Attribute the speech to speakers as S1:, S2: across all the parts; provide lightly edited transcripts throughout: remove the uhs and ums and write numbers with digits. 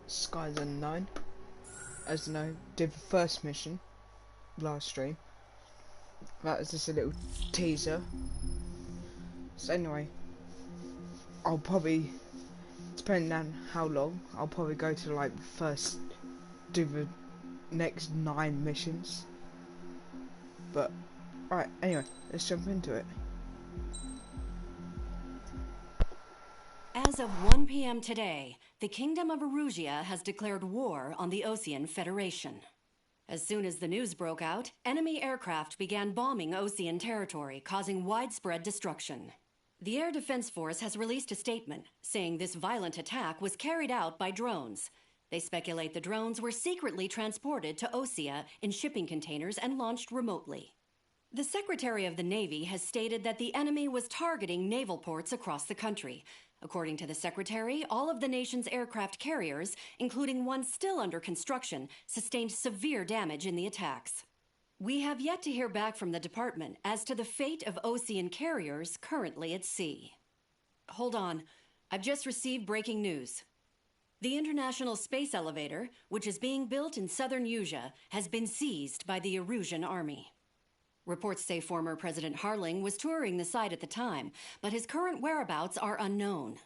S1: Skies Unknown. As you know, did the first mission last stream. That was just a little teaser. So anyway, I'll probably, depending on how long, I'll probably go to like first, do the next 9 missions. But, alright, anyway, let's jump into it.
S2: As of 1 p.m. today, the Kingdom of Erusia has declared war on the Osean Federation. As soon as the news broke out, enemy aircraft began bombing Osean territory, causing widespread destruction. The Air Defense Force has released a statement saying this violent attack was carried out by drones. They speculate the drones were secretly transported to Osea in shipping containers and launched remotely. The Secretary of the Navy has stated that the enemy was targeting naval ports across the country. According to the Secretary, all of the nation's aircraft carriers, including one still under construction, sustained severe damage in the attacks. We have yet to hear back from the department as to the fate of Osean carriers currently at sea. Hold on. I've just received breaking news. The International Space Elevator, which is being built in southern Usea, has been seized by the Erusian Army. Reports say former President Harling was touring the site at the time, but his current whereabouts are unknown.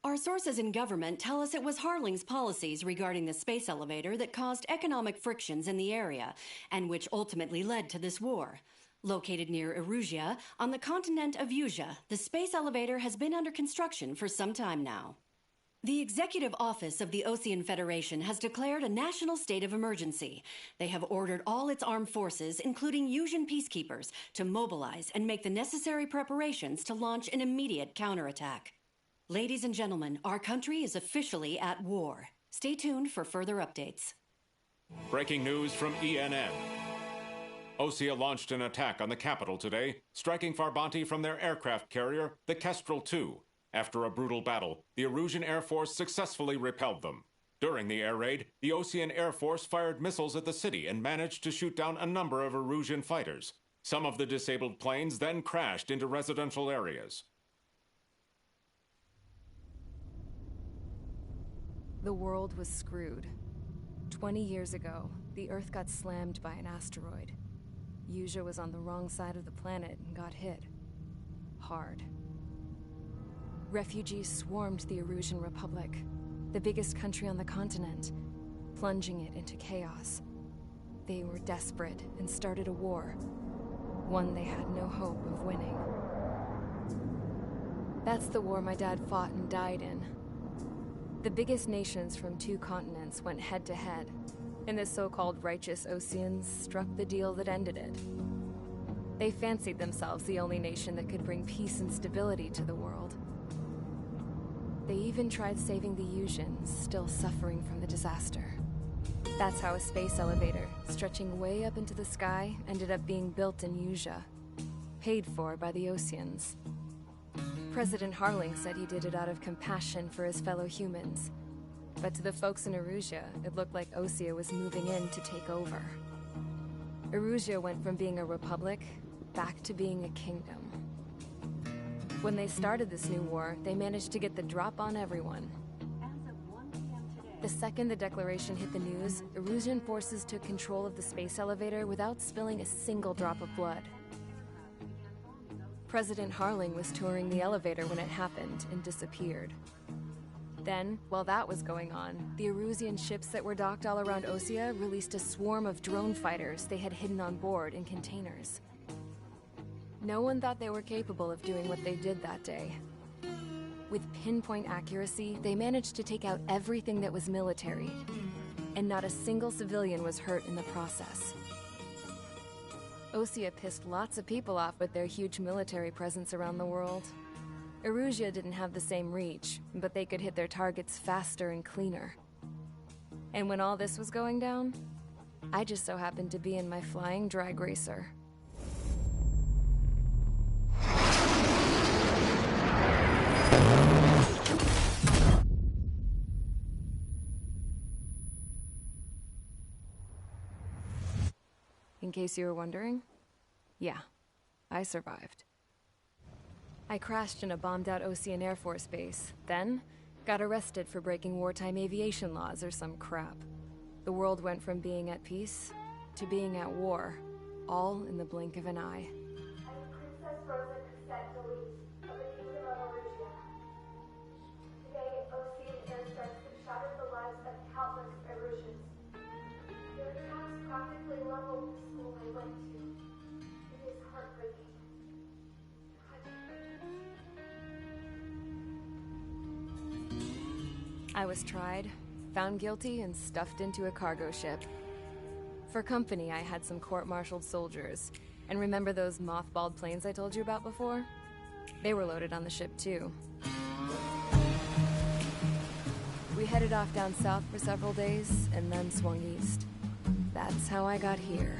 S2: Our sources in government tell us it was Harling's policies regarding the space elevator that caused economic frictions in the area, and which ultimately led to this war. Located near Erusia, on the continent of Usea, the space elevator has been under construction for some time now. The Executive Office of the Osean Federation has declared a national state of emergency. They have ordered all its armed forces, including Usian peacekeepers, to mobilize and make the necessary preparations to launch an immediate counterattack. Ladies and gentlemen, our country is officially at war. Stay tuned for further updates.
S3: Breaking news from ENN. Osea launched an attack on the capital today, striking Farbanti from their aircraft carrier, the Kestrel II. After a brutal battle, the Erusian Air Force successfully repelled them. During the air raid, the Osean Air Force fired missiles at the city and managed to shoot down a number of Erusian fighters. Some of the disabled planes then crashed into residential areas.
S4: The world was screwed. 20 years ago, the Earth got slammed by an asteroid. Usea was on the wrong side of the planet and got hit. Hard. Refugees swarmed the Erusian Republic, the biggest country on the continent, plunging it into chaos. They were desperate and started a war, one they had no hope of winning. That's the war my dad fought and died in. The biggest nations from 2 continents went head-to-head, and the so-called righteous Oseans struck the deal that ended it. They fancied themselves the only nation that could bring peace and stability to the world. They even tried saving the Usians, still suffering from the disaster. That's how a space elevator, stretching way up into the sky, ended up being built in Usea, paid for by the Oseans. President Harling said he did it out of compassion for his fellow humans. But to the folks in Erusia, it looked like Osea was moving in to take over. Erusia went from being a republic back to being a kingdom. When they started this new war, they managed to get the drop on everyone. The second the declaration hit the news, Erusian forces took control of the space elevator without spilling a single drop of blood. President Harling was touring the elevator when it happened and disappeared. Then, while that was going on, the Erusian ships that were docked all around Osea released a swarm of drone fighters they had hidden on board in containers. No one thought they were capable of doing what they did that day. With pinpoint accuracy, they managed to take out everything that was military, and not a single civilian was hurt in the process. Osea pissed lots of people off with their huge military presence around the world. Erusia didn't have the same reach, but they could hit their targets faster and cleaner. And when all this was going down, I just so happened to be in my flying drag racer. In case you were wondering, yeah, I survived. I crashed in a bombed-out Osean Air Force base. Then, Got arrested for breaking wartime aviation laws or some crap. The world went from being at peace to being at war, all in the blink of an eye.
S5: I am Princess Rosa Cassette of the Kingdom of Arusia. Today, Ocean airstrikes have shattered the lives of countless Erusians. Their attacks practically leveled the school I went to. It is heartbreaking.
S4: I was tried, found guilty, and stuffed into a cargo ship. For company, I had some court-martialed soldiers. And remember those mothballed planes I told you about before? They were loaded on the ship, too. We headed off down south for several days, and then swung east. That's how I got here.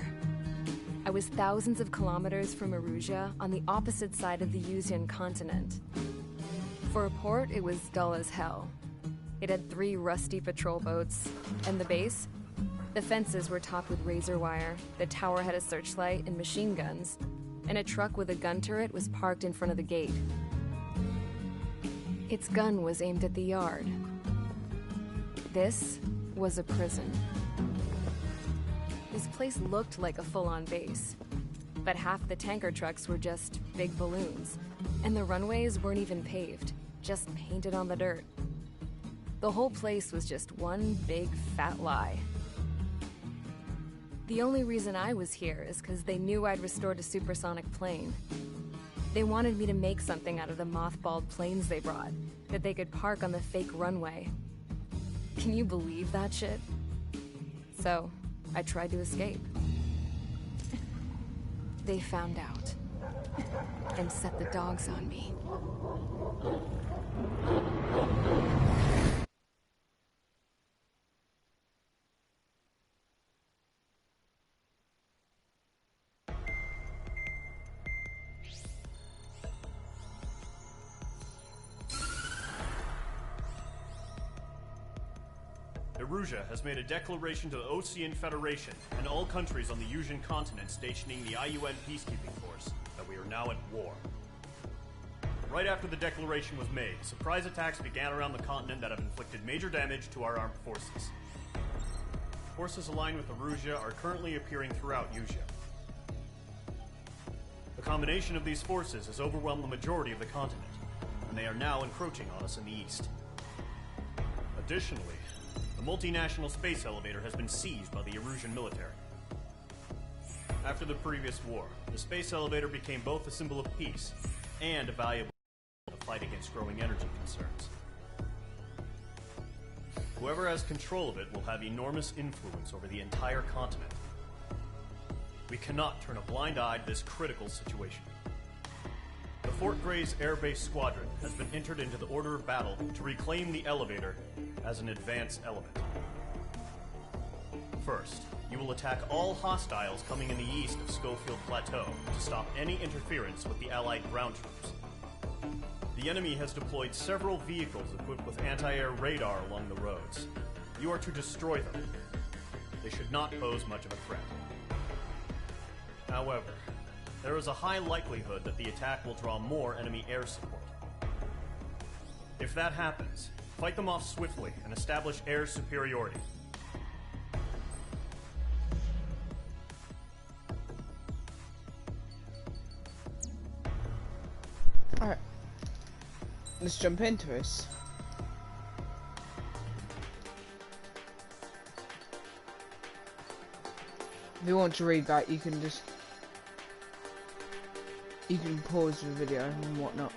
S4: I was thousands of kilometers from Arusia, on the opposite side of the Yuzian continent. For a port, it was dull as hell. It had 3 rusty patrol boats, and the base? The fences were topped with razor wire, the tower had a searchlight and machine guns, and a truck with a gun turret was parked in front of the gate. Its gun was aimed at the yard. This was a prison. This place looked like a full-on base, but half the tanker trucks were just big balloons, and the runways weren't even paved, just painted on the dirt. The whole place was just one big fat lie. The only reason I was here is because they knew I'd restored a supersonic plane. They wanted me to make something out of the mothballed planes they brought, that they could park on the fake runway. Can you believe that shit? So, I tried to escape. They found out, and set the dogs on me.
S6: Arusia has made a declaration to the Ocean Federation and all countries on the Yuzian continent stationing the IUN peacekeeping force that we are now at war. Right after the declaration was made, surprise attacks began around the continent that have inflicted major damage to our armed forces. Forces aligned with Arusia are currently appearing throughout Yusia. The combination of these forces has overwhelmed the majority of the continent, and they are now encroaching on us in the east. Additionally, the multinational space elevator has been seized by the Erusian military. After the previous war, the space elevator became both a symbol of peace and a valuable in the fight against growing energy concerns. Whoever has control of it will have enormous influence over the entire continent. We cannot turn a blind eye to this critical situation. The Fort Gray's Air Base Squadron has been entered into the order of battle to reclaim the elevator as an advance element. First, you will attack all hostiles coming in the east of Schofield Plateau to stop any interference with the Allied ground troops. The enemy has deployed several vehicles equipped with anti-air radar along the roads. You are to destroy them. They should not pose much of a threat. However, there is a high likelihood that the attack will draw more enemy air support. If that happens, fight them off swiftly and establish air superiority.
S1: Alright. Let's jump into this. If you want to read that, you can pause the video and whatnot.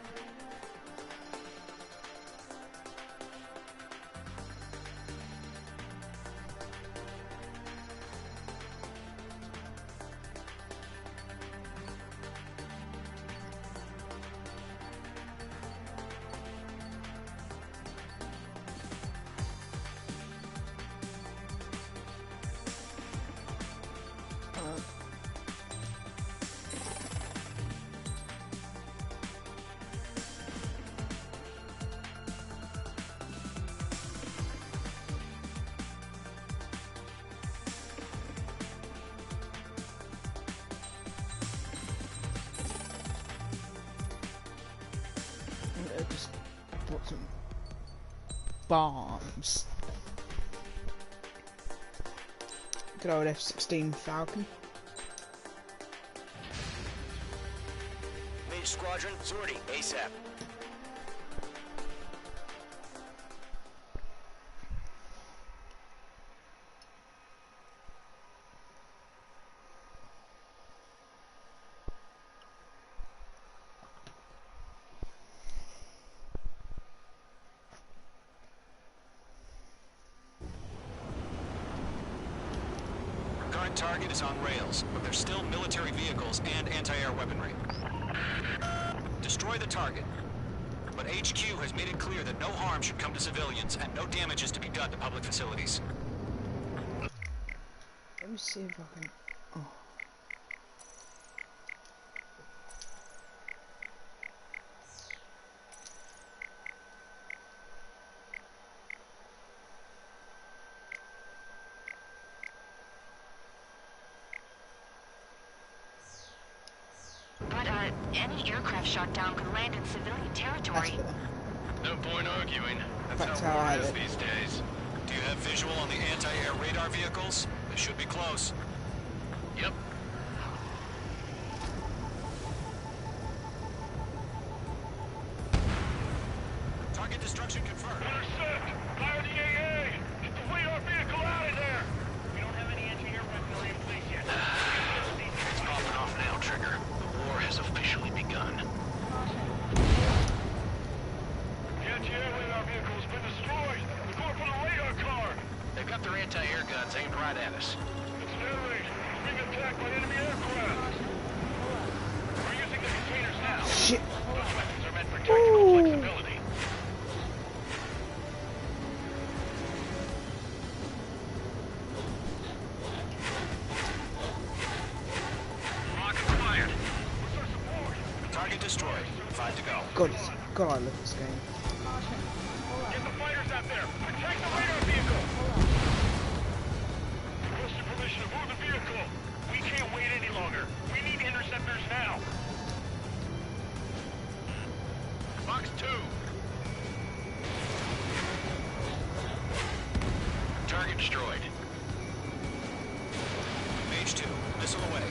S1: Just bought some bombs. Good old F-16 Falcon.
S7: Mage Squadron, sortie, ASAP. Current target is on rails, but there's still military vehicles and anti-air weaponry. Destroy the target. But HQ has made it clear that no harm should come to civilians and no damage is to be done to public facilities.
S1: Let me see if I can... Oh.
S8: But, any aircraft shot down could land in civilian territory.
S6: No point arguing.
S1: That's how I
S6: is these days.
S7: Do you have visual on the anti-air radar vehicles? They should be close.
S6: Yep.
S7: Target destruction confirmed.
S9: Intercept! Fire the AA! Get the radar vehicle out of there! We don't have any anti-air weaponry in place yet.
S6: It's popping off now, Trigger. The war has officially begun.
S9: The anti-air radar vehicle has been destroyed! We're going for the radar car!
S6: They've got their anti-air guns aimed right at us.
S9: It's an air raid! It's being attacked by enemy aircraft! We're using the containers now!
S1: Shit!
S9: Those weapons are meant for tactical flexibility. Lock acquired. Where's our support?
S7: Target destroyed. 5 to go.
S1: God, I love this game.
S9: Get the fighters out there! Protect the radar vehicle! Requested permission to move the vehicle! We can't wait any longer! We need interceptors now!
S6: Box 2. Target destroyed.
S7: Mage 2, missile away.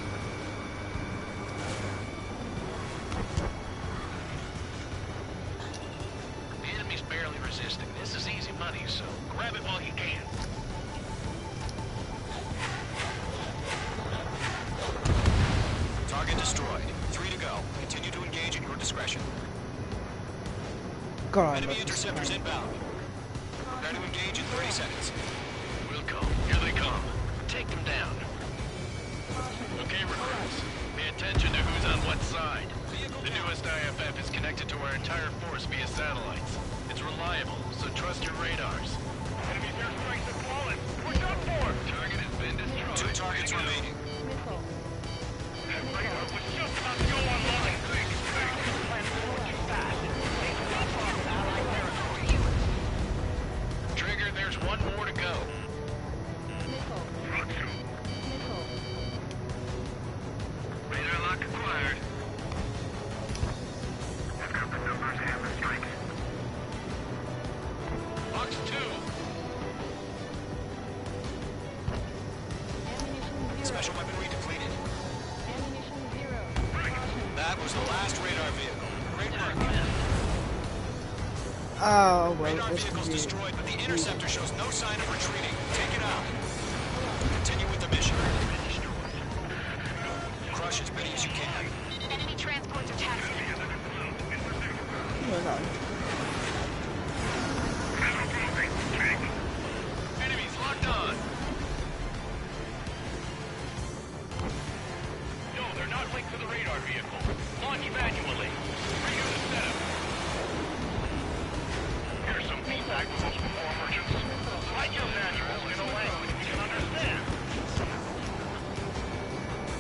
S6: The enemy's barely resisting. This is easy money, so grab it while you can.
S7: Target destroyed. 3 to go. Continue to engage at your discretion.
S1: God, I
S7: Enemy
S1: love this game.
S7: interceptors inbound. Prepare to engage in 30 seconds.
S6: Wilco, here they come. Take them down. Okay, recruits. Pay attention to who's on what side. The newest IFF is connected to our entire force via satellites. It's reliable, so trust your radars.
S9: Enemy's airstrikes have fallen! We're done for!
S6: Target has been destroyed.
S7: 2 targets remaining.
S9: That radar was just about to go online! Too fast! They stop our allied territory!
S6: Trigger, there's one more to go.
S9: Radar lock acquired. I've got the numbers and the strike.
S6: Box 2.
S7: Special weaponry depleted. That was the last radar vehicle. Great work.
S1: Oh, well,
S7: Radar
S1: this
S7: vehicle's
S1: could be...
S7: destroyed, but the interceptor shows no sign of retreating. Take it out. Continue with the mission. Crush as many as you can.
S8: Enemy transports are taxiing.
S1: Well, no.
S6: Enemies locked on.
S9: No, they're not linked to the radar vehicle. Launch manually. Renew the setup. Here's some feedback from those before merchants. Write your manuals in a language we can understand.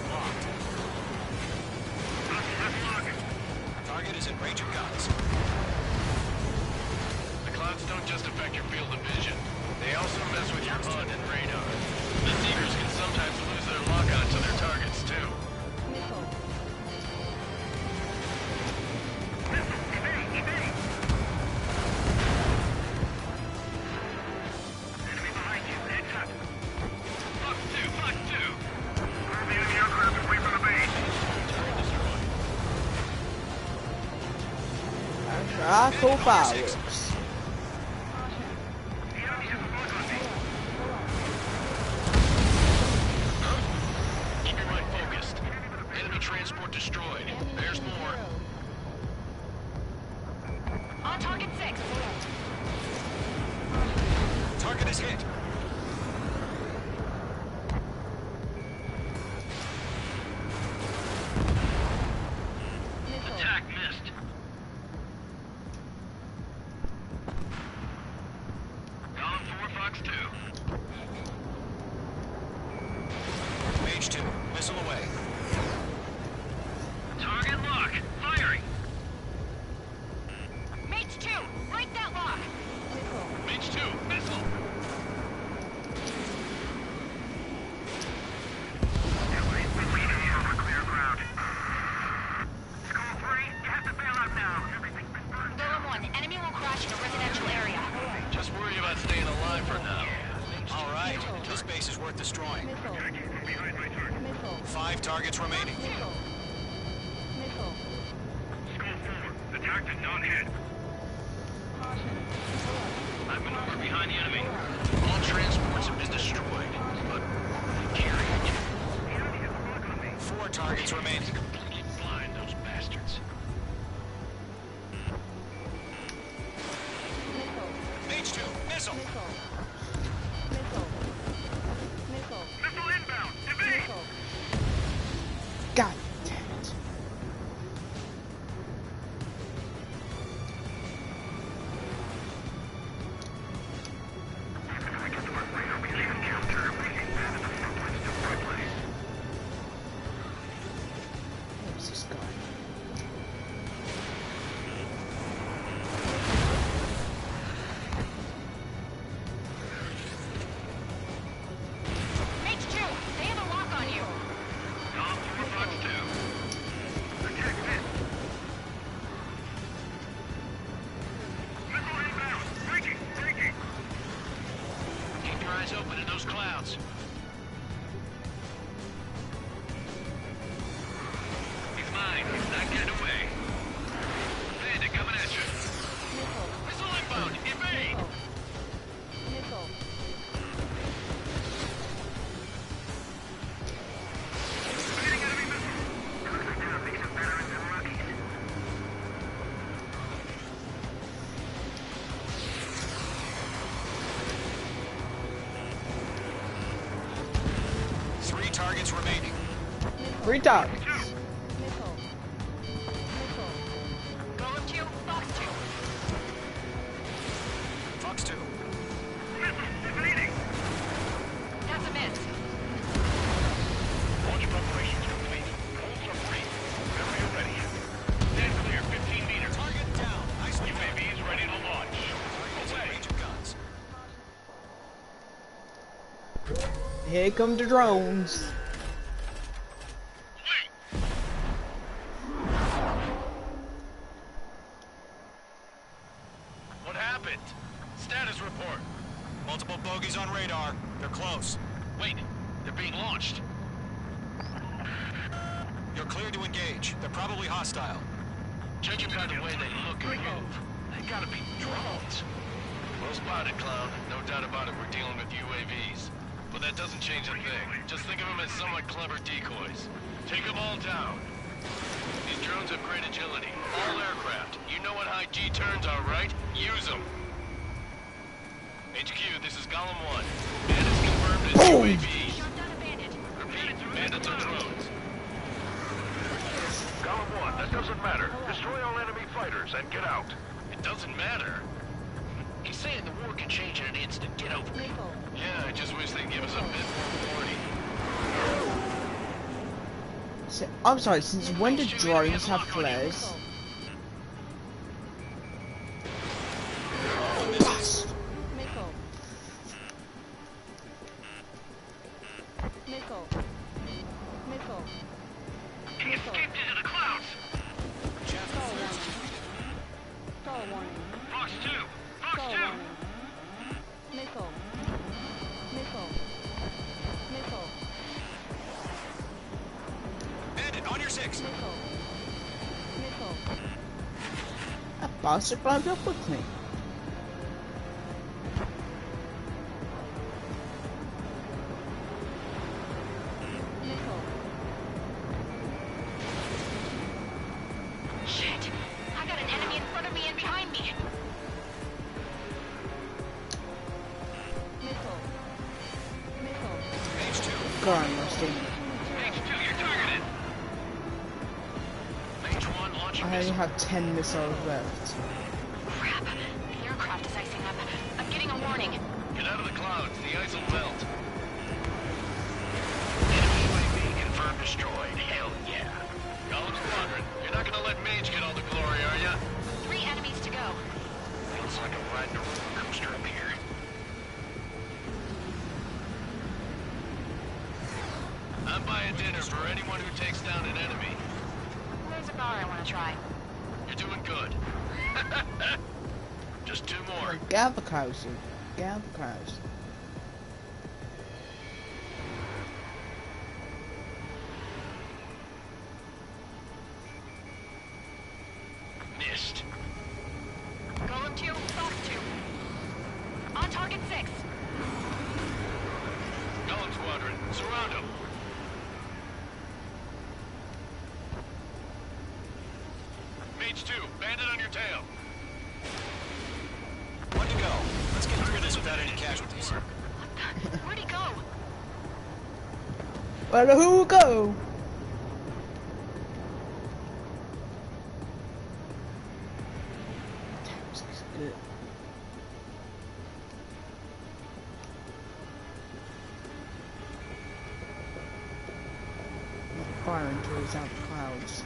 S9: Locked.
S7: Target is in range of guns.
S6: The clouds don't just affect your field of vision. They also mess with your HUD and radar. The Seekers can sometimes lose their lock-on to their targets, too.
S1: full
S7: Bandit, on your 6.
S1: fireworks.
S7: Keep your mind focused. Enemy transport destroyed. There's more.
S8: On target 6.
S7: Target is hit.
S9: Attack missed. Column 4, Fox 2.
S7: Mage 2, missile away.
S9: Target lock. Firing.
S8: Mage 2, break that lock.
S9: Mage 2, missile. Clear ground. School 3, you have to bail out now. Everything's been burned down.
S8: Golem 1, enemy will crash in a residential area.
S9: Just worry about staying alive for now.
S7: All right, this base is worth destroying.
S9: Behind my target.
S7: 5 targets remaining.
S9: School 4, attack did not hit. I've been over behind the enemy.
S7: All transports have been destroyed, but carrying it. 4 targets remaining.
S9: Completely blind, those bastards.
S7: Mage 2, missile.
S9: Missile inbound. Evade.
S1: God damn it. Where's this guy?
S8: Mage 2, they have a lock on you.
S9: Column 4, Fox 2. Attack missed. Missile inbound. Breaking.
S7: Keep your eyes open in those clouds.
S9: He's mine. He's not getting away. Bandit coming at you. Missile inbound. Evade. Evading enemy missile. Looks like they're a mix of veterans and rookies.
S7: Three targets remaining.
S1: 3 targets.
S8: Golem 2, Fox 2.
S7: Fox 2.
S9: Missile. Evading.
S8: That's a miss.
S9: Launch preparations complete. Holds are free. Area ready. Stand clear. 15 meters.
S7: Target down. Nicely done.
S9: UAVs ready to launch.
S7: Targets in range of guns.
S1: Here come the drones.
S9: What happened? Status report.
S7: Multiple bogies on radar. They're close.
S9: Wait, they're being launched.
S7: You're cleared to engage. They're probably hostile.
S9: Judging by the way they look and move, they gotta be drones. Well spotted, clown. No doubt about it, we're dealing with UAVs. But that doesn't change a thing. Just think of them as somewhat clever decoys. Take them all down. These drones have great agility. All aircraft. You know what high G turns are, right? Use them. HQ, this is Golem 1. Bandits confirmed as UAVs.
S8: Shot down a bandit.
S9: Repeat, bandits are drones. Golem 1, that doesn't matter. Destroy all enemy fighters and get out. It doesn't matter? He's saying the war can change in an instant. Get over it. Yeah, I just wish they'd give us a bit more warning.
S1: So, I'm sorry, since when did drones have flares?
S9: He escaped into the clouds. Fox 2! Fox 2!
S7: Bandit, on your 6.
S1: bastard climbed up with me.
S8: Shit! I got an enemy in front of me and behind me.
S1: Go on, Rusty.
S9: H2, you're targeted. H1 launching
S1: I only have 10 missiles left.
S8: Crap! The aircraft is icing up. I'm getting a warning.
S9: Get out of the clouds. The ice will melt. Enemy UAV confirmed destroyed. Hell yeah. Golem Squadron, you're not gonna let Mage get all the glory, are ya?
S8: 3 enemies to go.
S9: Feels like I'm riding a roller coaster up here. I'm buying dinner for anyone who takes down an enemy.
S8: There's a bar I want to try.
S9: You're doing good. Just 2 more.
S1: Gavakowski. Gavakowski.
S9: Missed.
S8: Golem 2, Fox 2. On target 6.
S9: Golem Squadron, surround him. Mage 2, bandit on your tail.
S7: One to go. Let's get through this without any casualties.
S8: Where'd he go?
S1: Well, who will go? This is good. Not firing until it's out the clouds.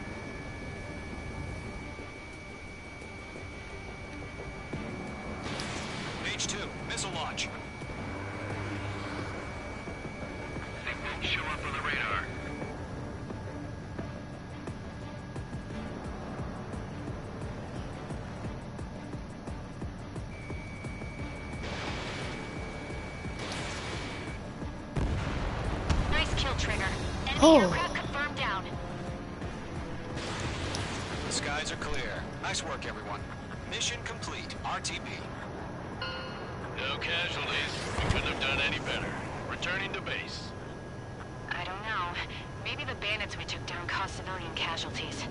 S7: Mage 2, missile launch.
S9: They won't show up on the radar.
S8: Nice kill, Trigger. Enemy
S1: Oh.
S8: aircraft confirmed down.
S7: The skies are clear. Nice work, everyone. Mission complete. RTB.
S9: No casualties. We couldn't have done any better. Returning to base.
S8: I don't know. Maybe the bandits we took down caused civilian casualties.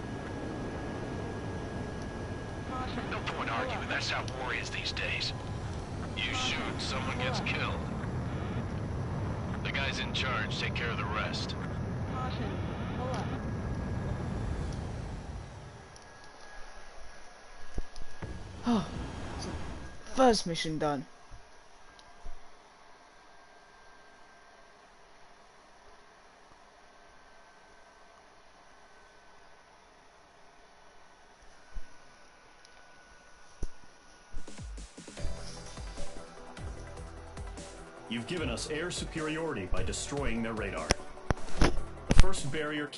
S9: No point arguing. That's how war is these days. You shoot, someone gets killed. The guys in charge take care of the rest.
S1: Oh, first mission done.
S6: You've given us air superiority by destroying their radar. The first barrier...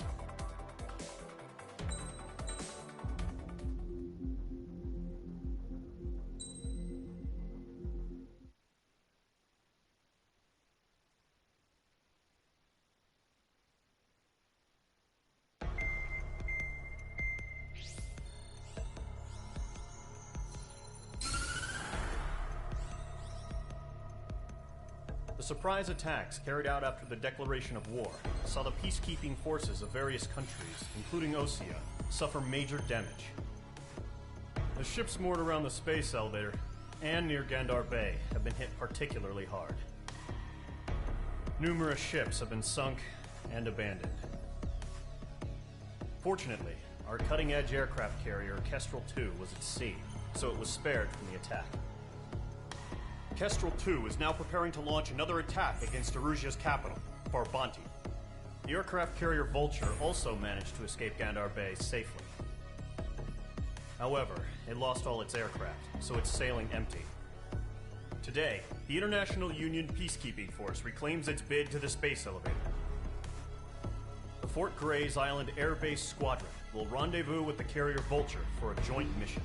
S6: The surprise attacks carried out after the declaration of war saw the peacekeeping forces of various countries, including Osea, suffer major damage. The ships moored around the space elevator and near Gandar Bay have been hit particularly hard. Numerous ships have been sunk and abandoned. Fortunately, our cutting-edge aircraft carrier Kestrel 2 was at sea, so it was spared from the attack. Kestrel 2 is now preparing to launch another attack against Erusia's capital, Farbanti. The aircraft carrier Vulture also managed to escape Gandar Bay safely. However, it lost all its aircraft, so it's sailing empty. Today, the International Union Peacekeeping Force reclaims its bid to the space elevator. The Fort Gray's Island Air Base Squadron will rendezvous with the carrier Vulture for a joint mission.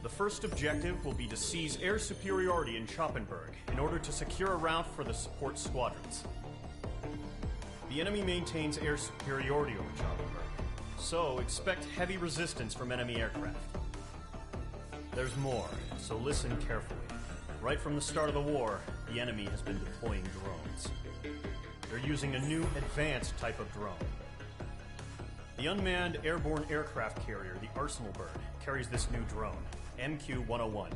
S6: The first objective will be to seize air superiority in Schoppenberg in order to secure a route for the support squadrons. The enemy maintains air superiority over Schoppenberg, So expect heavy resistance from enemy aircraft. There's more, so listen carefully. Right from the start of the war, the enemy has been deploying drones. They're using a new advanced type of drone. The unmanned airborne aircraft carrier, the Arsenal Bird, carries this new drone, MQ-101.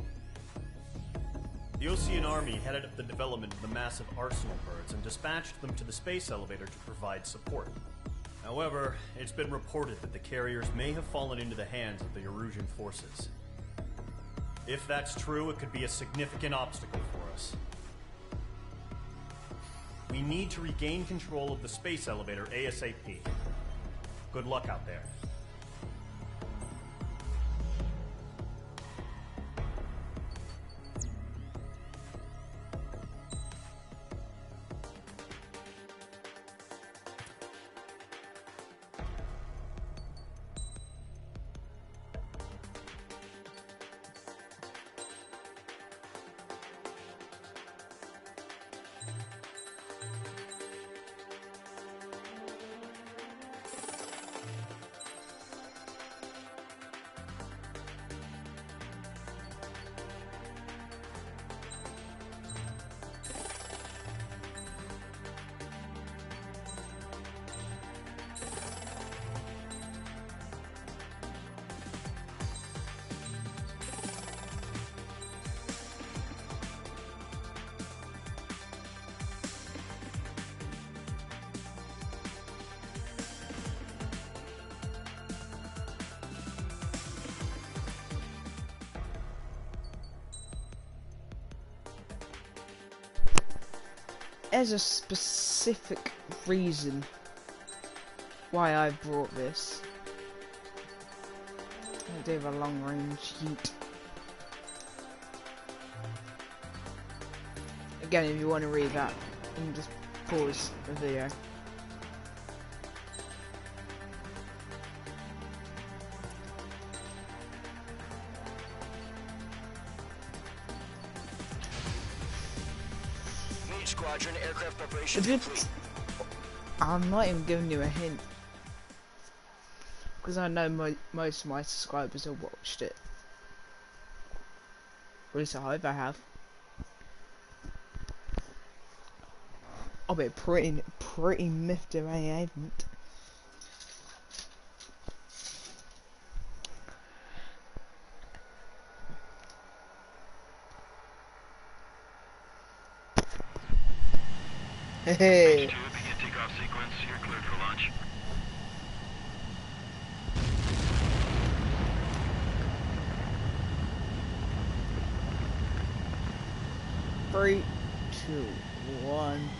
S6: The Osean Army headed up the development of the massive Arsenal Birds and dispatched them to the space elevator to provide support. However, it's been reported that the carriers may have fallen into the hands of the Erusian forces. If that's true, it could be a significant obstacle for us. We need to regain control of the space elevator ASAP. Good luck out there.
S1: There's a specific reason why I brought this. I do have a long range yeet. Again, if you want to read that, you can just pause the video.
S7: Squadron aircraft preparation complete.
S1: I'm not even giving you a hint because I know most of my subscribers have watched it. At least I hope I have. I'll be pretty miffed if I haven't. Hey.
S9: Begin takeoff sequence. You're cleared for launch.
S1: Three, 2, 1.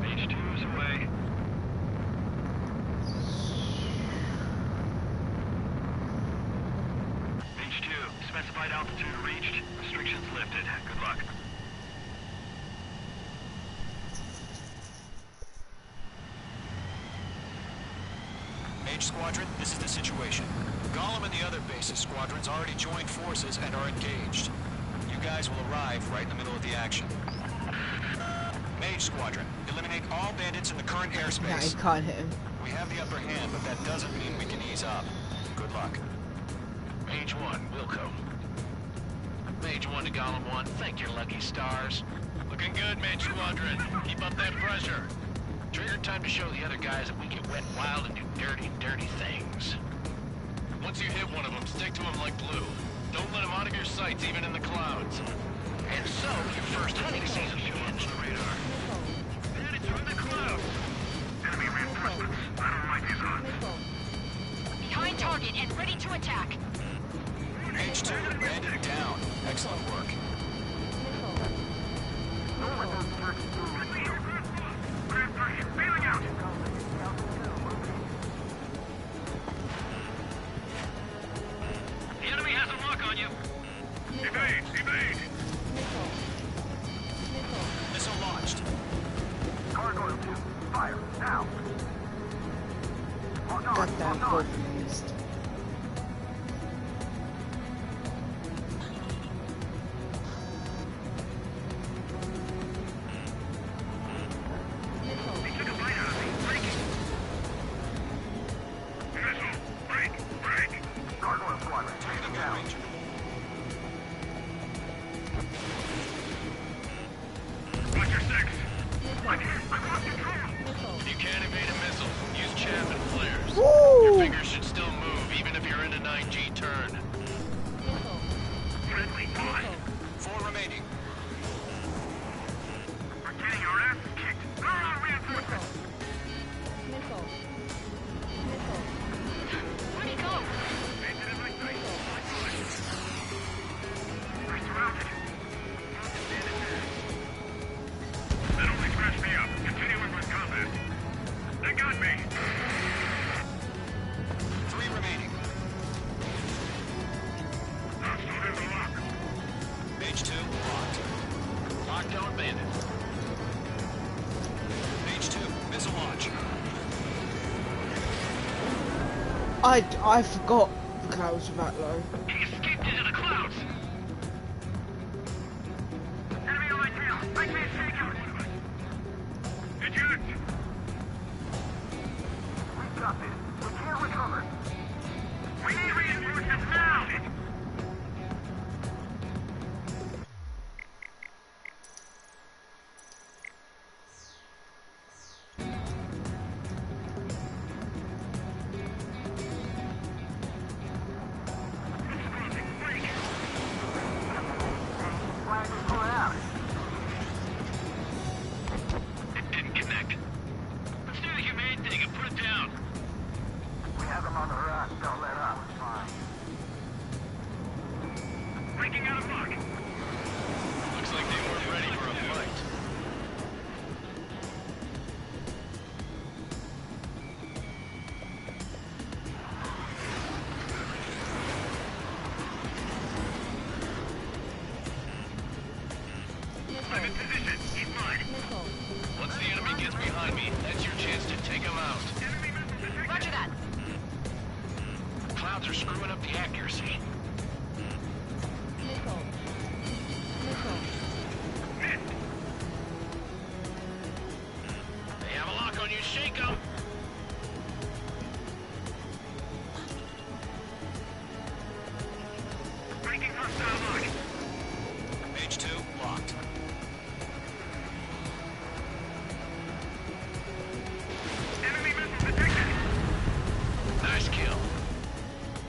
S9: H2 is away. Specified altitude reached. Restrictions lifted. Good luck.
S7: Mage Squadron, this is the situation. Gollum and the other bases squadrons already joined forces and are engaged. You guys will arrive right in the middle of the action. Mage Squadron, eliminate all bandits in the current airspace.
S1: Nah, you can't hit him.
S7: We have the upper hand, but that doesn't mean we can ease up. Good luck.
S9: Mage 1, Wilco. Mage 1 to Gollum 1, thank your lucky stars. Looking good, Mage Squadron. Keep up that pressure. Trigger time to show the other guys that we get wet and wild and do dirty, dirty things. Once you hit one of them, stick to them like glue. Don't let them out of your sights, even in the clouds. And so, your first hunting season begins. The radar. Headed through the clouds. Enemy reinforcements. Battle light is on.
S8: Behind target and ready to attack.
S7: H2, bandit down. Excellent work.
S9: The enemy has a lock on you. Evade! Evade!
S7: Missile launched.
S5: Cargo 2, fire, now.
S1: Got that focused.
S9: Watch your six. If you can't evade a missile, use chaff and flares. Your fingers should still move, even if you're in a 9G turn.
S7: Friendly, fine. 4 remaining.
S9: We're getting our asses kicked. Throw out reinforcements.
S8: Where'd he go?
S9: We're surrounded. That only scratched me up. Continuing with combat. They got me.
S7: 3 remaining.
S9: Hostile in the lock.
S7: Page 2, locked.
S9: Lockdown bandit.
S7: Page 2, missile launch.
S1: I forgot the clouds were that low.
S9: He escaped into the clouds. Enemy on my tail. I can't shake him. Eject. We got this. We can't recover. We need reinforcements now. It didn't connect. Let's do the humane thing and put it down.
S10: We have them on the run. Don't let up. It's fine.
S9: Breaking out of luck. Looks like they weren't ready for a fight. I'm in position. He's mine. Once the enemy gets behind me, that's your chance to take him out.
S8: Roger that.
S9: Clouds are screwing up the accuracy. They have a lock on you. Shake 'em. Breaking hostile lock.
S7: Page 2, locked.
S9: Enemy missile detected. Nice kill.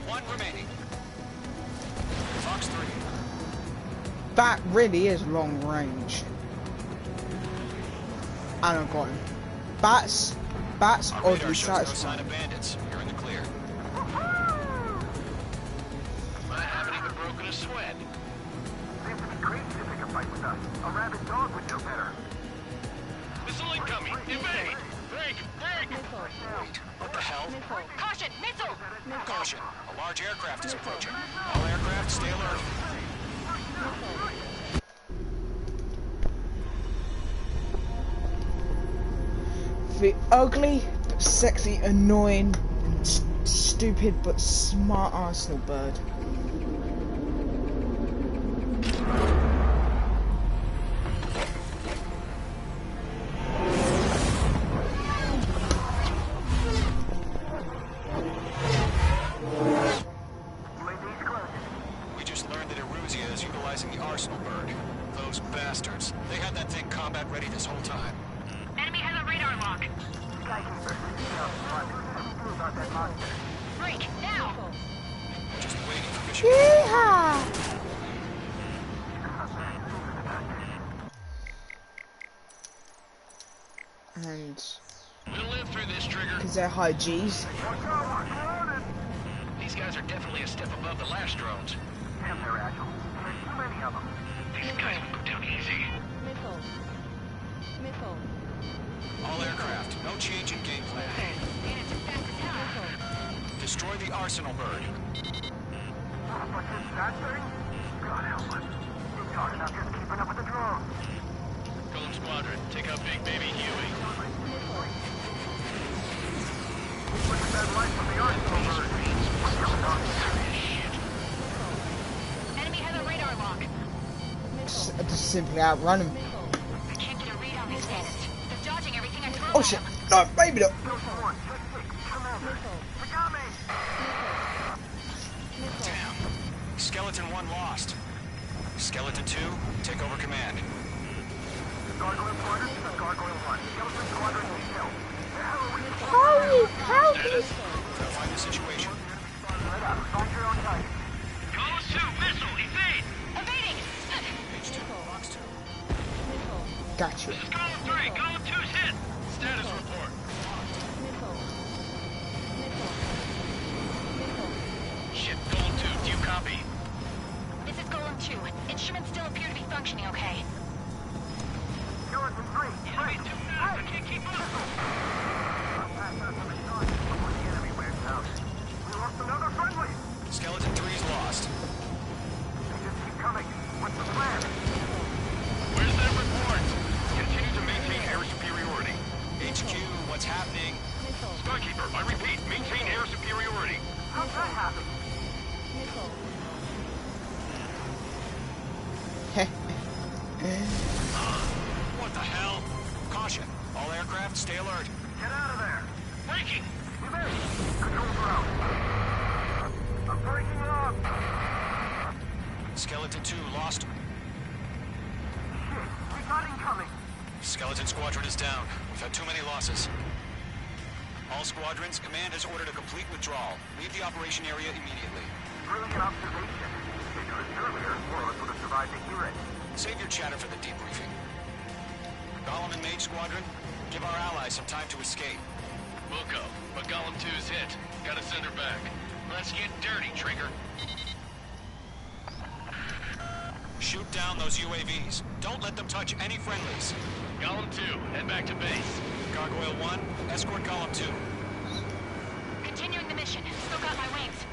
S7: 1 remaining. Fox 3.
S1: That really is long range. And I got him. That's
S7: Our
S1: oddly
S7: radar shows no sign
S1: satisfying.
S7: of bandits. You're in the clear.
S9: I haven't even broken a sweat.
S10: Seems to be crazy to pick a fight with us. A rabid dog would know better.
S9: Missile incoming. Evade. Break. Break.
S7: Wait, what the hell?
S8: Caution, missile!
S7: Caution, a large aircraft is approaching. All aircraft, stay alert.
S1: The ugly, but sexy, annoying, stupid but smart Arsenal bird.
S7: We just learned that Eruzia is utilizing the Arsenal bird. Those bastards. They had that thing combat ready this whole time.
S8: Enemy has a radar lock. Break, now!
S7: Just waiting for mission.
S1: Yeehaw! And
S9: We'll live through this, Trigger.
S1: because they're high G's.
S9: These guys are definitely a step above the last drones.
S10: Damn, they're agile. There's too many of them.
S9: These guys will go down easy.
S7: All aircraft, no change in game plan.
S8: Bandits are fast as hell.
S7: Destroy the Arsenal bird.
S10: What's this, that thing? God help us. He's hard enough just keeping up with the drone.
S9: Golem Squadron, take out Big Baby Huey.
S10: Look at that light from the Arsenal bird. What's going on?
S8: Enemy has a radar lock.
S1: Just simply outrun them.
S8: I can't get a read on these bandits. They're dodging everything I throw
S1: Oh
S8: at
S1: shit!
S8: them.
S1: No, maybe not.
S10: Commander. We got me.
S7: Damn. Skeleton 1 lost. Skeleton 2, take over command.
S10: Gargoyle Squadron, this is Gargoyle 1. Skeleton Squadron, detail.
S1: Help!
S7: Verify the situation.
S10: Right up. Find your own target.
S9: Call 2, missile, evade!
S8: Evading!
S7: Page 2, box 2.
S1: Gotcha.
S9: This is Golem 3, Golem 2's hit! Status report. Shit, Golem 2, do you copy?
S8: This is Golem 2. Instruments still appear to be functioning okay.
S10: Skeleton 3,
S9: Enemy too fast, I can't keep up!
S10: before the enemy wears out. We lost another friendly.
S7: Skeleton 3's lost.
S10: They just keep coming. What's the plan?
S9: Where's that report? Continue to maintain air superiority.
S7: HQ, what's happening?
S9: Skykeeper, I repeat, maintain air superiority.
S10: How'd that happen?
S7: What the hell? Caution. All aircraft, stay alert.
S10: Get out of there.
S9: Breaking!
S10: Evade. Controls are out. I'm breaking off.
S7: Skeleton 2 lost.
S10: Shit, we got incoming.
S7: Skeleton Squadron is down. We've had too many losses. All squadrons, command has ordered a complete withdrawal. Leave the operation area immediately.
S10: Brilliant observation. If you was earlier, more of us would have survived to hear it.
S7: Save your chatter for the debriefing. Golem and Mage Squadron, give our allies some time to escape.
S9: Wilco, but Golem 2's hit. Gotta send her back. Let's get dirty, Trigger.
S7: Shoot down those UAVs. Don't let them touch any friendlies.
S9: Golem 2, head back to base.
S7: Gargoyle 1, escort Golem 2.
S8: Continuing the mission. Still got my wings.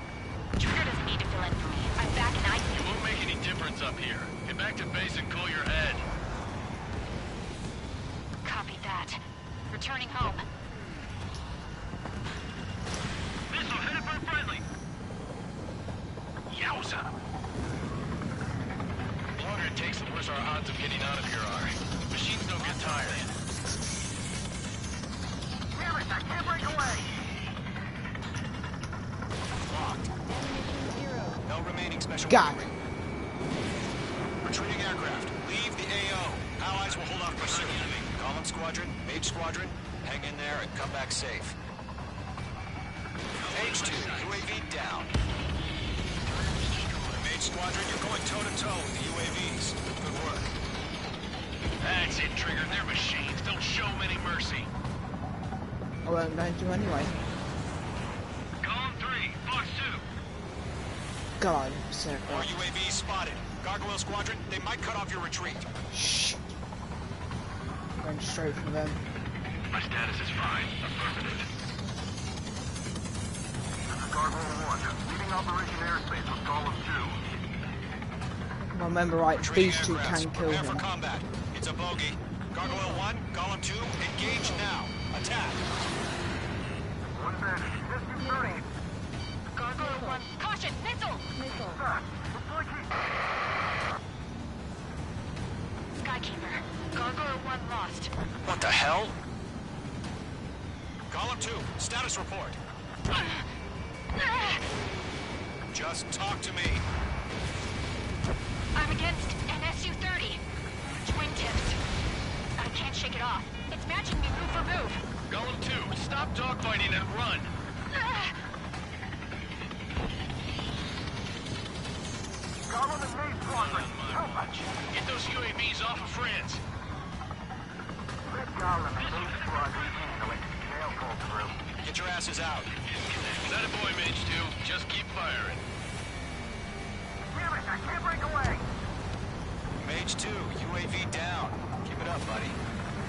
S8: Trigger doesn't need to fill in for me. I'm back and
S9: It won't make any difference up here. Get back to base and cool your head.
S8: Copy that. Returning home.
S9: Missile headed for a friendly. Yowza! The longer it takes, the worse our odds of getting out of here are. Machines don't get tired.
S10: Damn it, I can't break away.
S7: Locked. No remaining special
S1: Got
S7: weaponry. Retreating aircraft. Leave the AO. Allies will hold off pursuit. Golem Squadron, Mage Squadron, hang in there and come back safe. H2, UAV down. Mage Squadron, you're going toe-to-toe with the UAVs. Good work.
S9: That's it, Trigger. They're machines. Don't show them any mercy.
S1: I won't going to anyway.
S9: Golem 3, Fox 2.
S1: God, so
S7: More UAVs spotted. Gargoyle Squadron, they might cut off your retreat.
S1: shh. Going straight for them.
S9: My status is fine. Affirmative.
S10: This is Gargoyle 1. Leaving Operation Airspace with Golem 2.
S1: If I remember right,
S7: Retreating
S1: these two
S7: aircrafts,
S1: can kill
S7: prepare for
S1: him.
S7: combat. It's a bogey. Gargoyle 1, Golem 2, engage now. Attack.
S10: One bandit. Just 230.
S8: Gargoyle 1. Caution! Missile!
S10: Ah, looks like he...
S8: Skykeeper. Gargoyle 1 lost.
S7: What the hell? Golem 2, status report. Just talk to me.
S8: I'm against an Su-30. Twin tips. I can't shake it off. It's matching me move for move.
S9: Golem 2, stop dogfighting and run.
S10: Golem and Mage Squadron. Help us.
S9: Get those UAVs off of France.
S10: Let Golem and Mage Squadron handle it. They'll pull through.
S7: Get your asses out.
S9: That a boy, Mage 2. Just keep firing.
S10: Damn it, I can't break away.
S7: Mage 2, UAV down. Keep it up, buddy.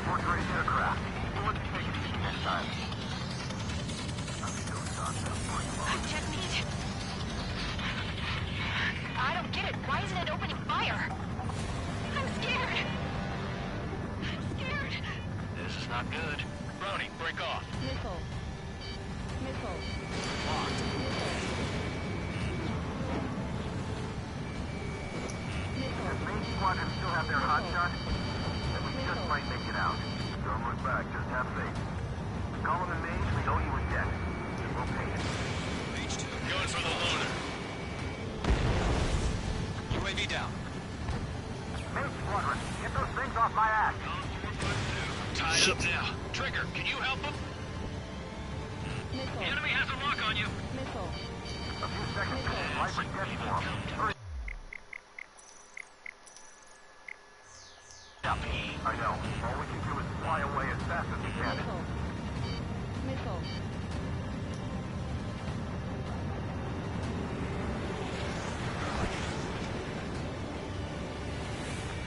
S10: Fourth-rate aircraft. Let's take it easy this time. I'm still exhausted.
S8: Check meat. I don't get it. Why isn't it opening fire? I'm scared. I'm scared.
S9: This is not good. Brownie, break off.
S10: If Mage Squadron still have their hotshot, then we just might make it out. Don't look back, just have faith. Golem and Mage, we owe you a debt. We'll pay it.
S7: Mage 2,
S9: Going for the loader.
S7: UAV down.
S1: shit.
S9: up now. Trigger, can you help him?
S8: Missile.
S9: The enemy has a lock on you.
S8: Missile.
S10: A few seconds to fly for death for him. Hurry up. I know. All we can do is fly away as fast as we can.
S8: Missile. Missile.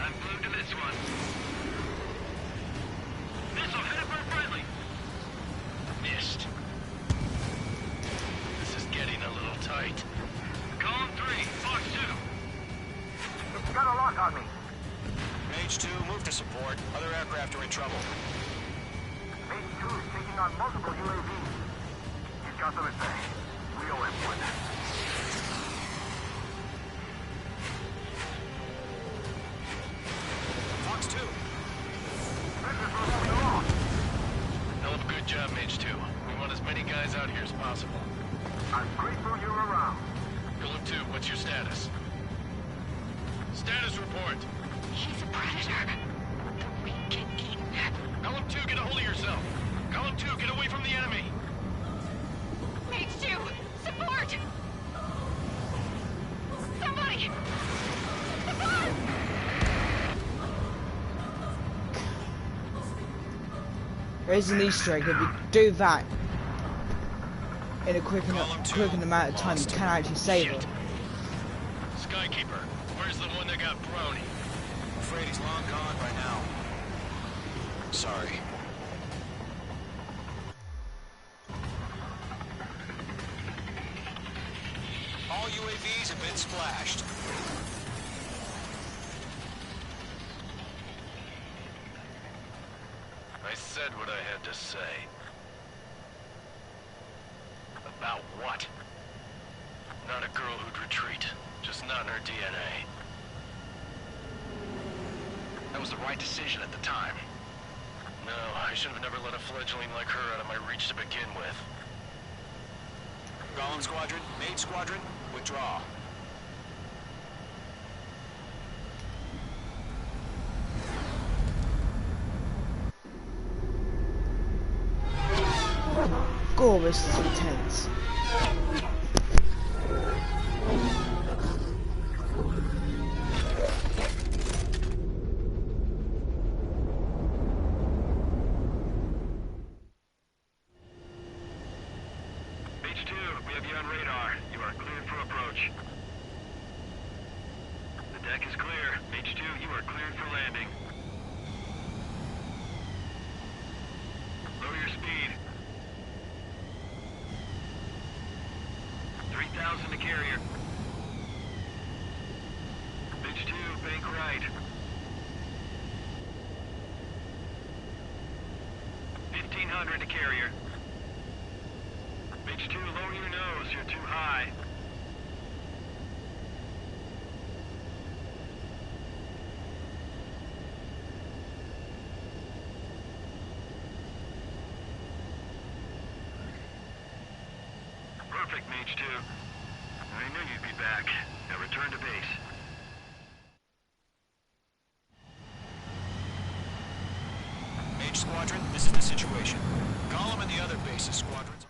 S9: I'm glued to this one. Missile headed for friendly. Missed. This is getting a little tight. Column 3, Fox 2.
S10: It's got a lock on me.
S7: Mage 2, move to support. Other aircraft are in trouble.
S10: Mage 2 is taking on multiple UAVs. He's got them at bay. We owe him one.
S7: Fox 2.
S10: This is moving along.
S9: Hell of a good job, Mage 2. We want as many guys out here as possible.
S10: I'm grateful you're around.
S9: Column 2, what's your status? Status report.
S8: He's a predator. We can eat.
S9: Column 2, get a hold of yourself. Column 2, get away from the enemy.
S8: Mage 2, support! Somebody! Support!
S1: There's an Easter egg. If you do that in a quick amount of time, you can actually save it.
S9: Skykeeper, where's the one that got brownie?
S7: I'm afraid he's long gone by now. Sorry. All UAVs have been splashed.
S9: I said what I had to say. About what? Not a girl who'd retreat. Just not in her DNA. That was the right decision at the time. No, I should have never let a fledgling like her out of my reach to begin with.
S7: Golem Squadron, Mage Squadron, withdraw.
S1: God, this is intense.
S9: Mage 2, we have you on radar. You are cleared for approach. The deck is clear. Mage 2, you are cleared for landing. Lower your speed. 3,000 to carrier. Mage 2, bank right. 1,500 to carrier. Mage 2, lower your nose. You're too high. Perfect, Mage 2. I knew you'd be back. Now return to base.
S7: Mage Squadron, this is the situation. Column and the other bases squadrons.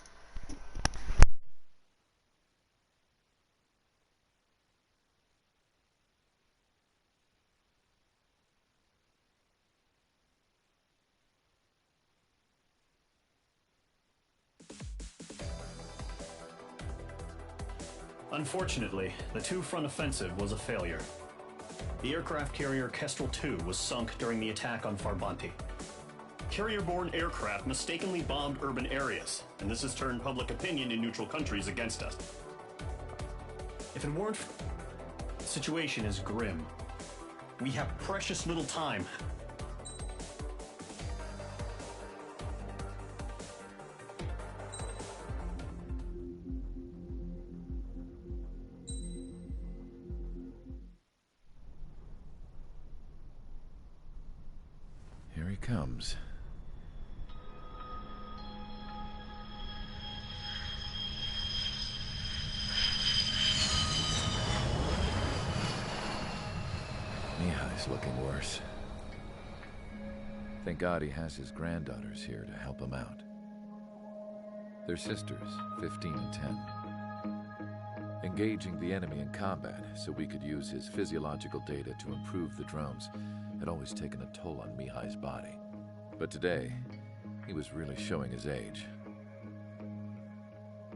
S6: Unfortunately, the two-front offensive was a failure. The aircraft carrier Kestrel II was sunk during the attack on Farbanti. Carrier-borne aircraft mistakenly bombed urban areas, and this has turned public opinion in neutral countries against us. If it weren't, the situation is grim. We have precious little time.
S11: Here he comes. Mihai's looking worse. Thank God he has his granddaughters here to help him out. They're sisters, 15 and 10. Engaging the enemy in combat so we could use his physiological data to improve the drones had always taken a toll on Mihai's body. But today, he was really showing his age.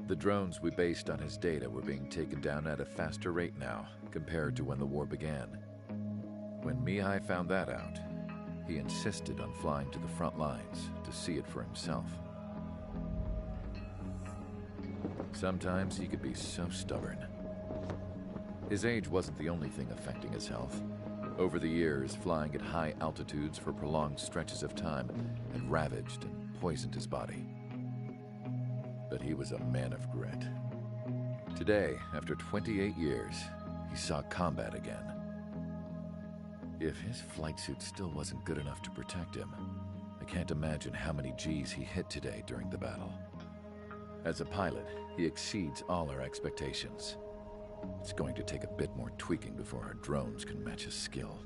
S11: The drones we based on his data were being taken down at a faster rate now compared to when the war began. When Mihai found that out, he insisted on flying to the front lines to see it for himself. Sometimes he could be so stubborn. His age wasn't the only thing affecting his health. Over the years, flying at high altitudes for prolonged stretches of time had ravaged and poisoned his body. But he was a man of grit. Today, after 28 years, he saw combat again. If his flight suit still wasn't good enough to protect him, I can't imagine how many Gs he hit today during the battle. As a pilot, he exceeds all our expectations. It's going to take a bit more tweaking before our drones can match his skill.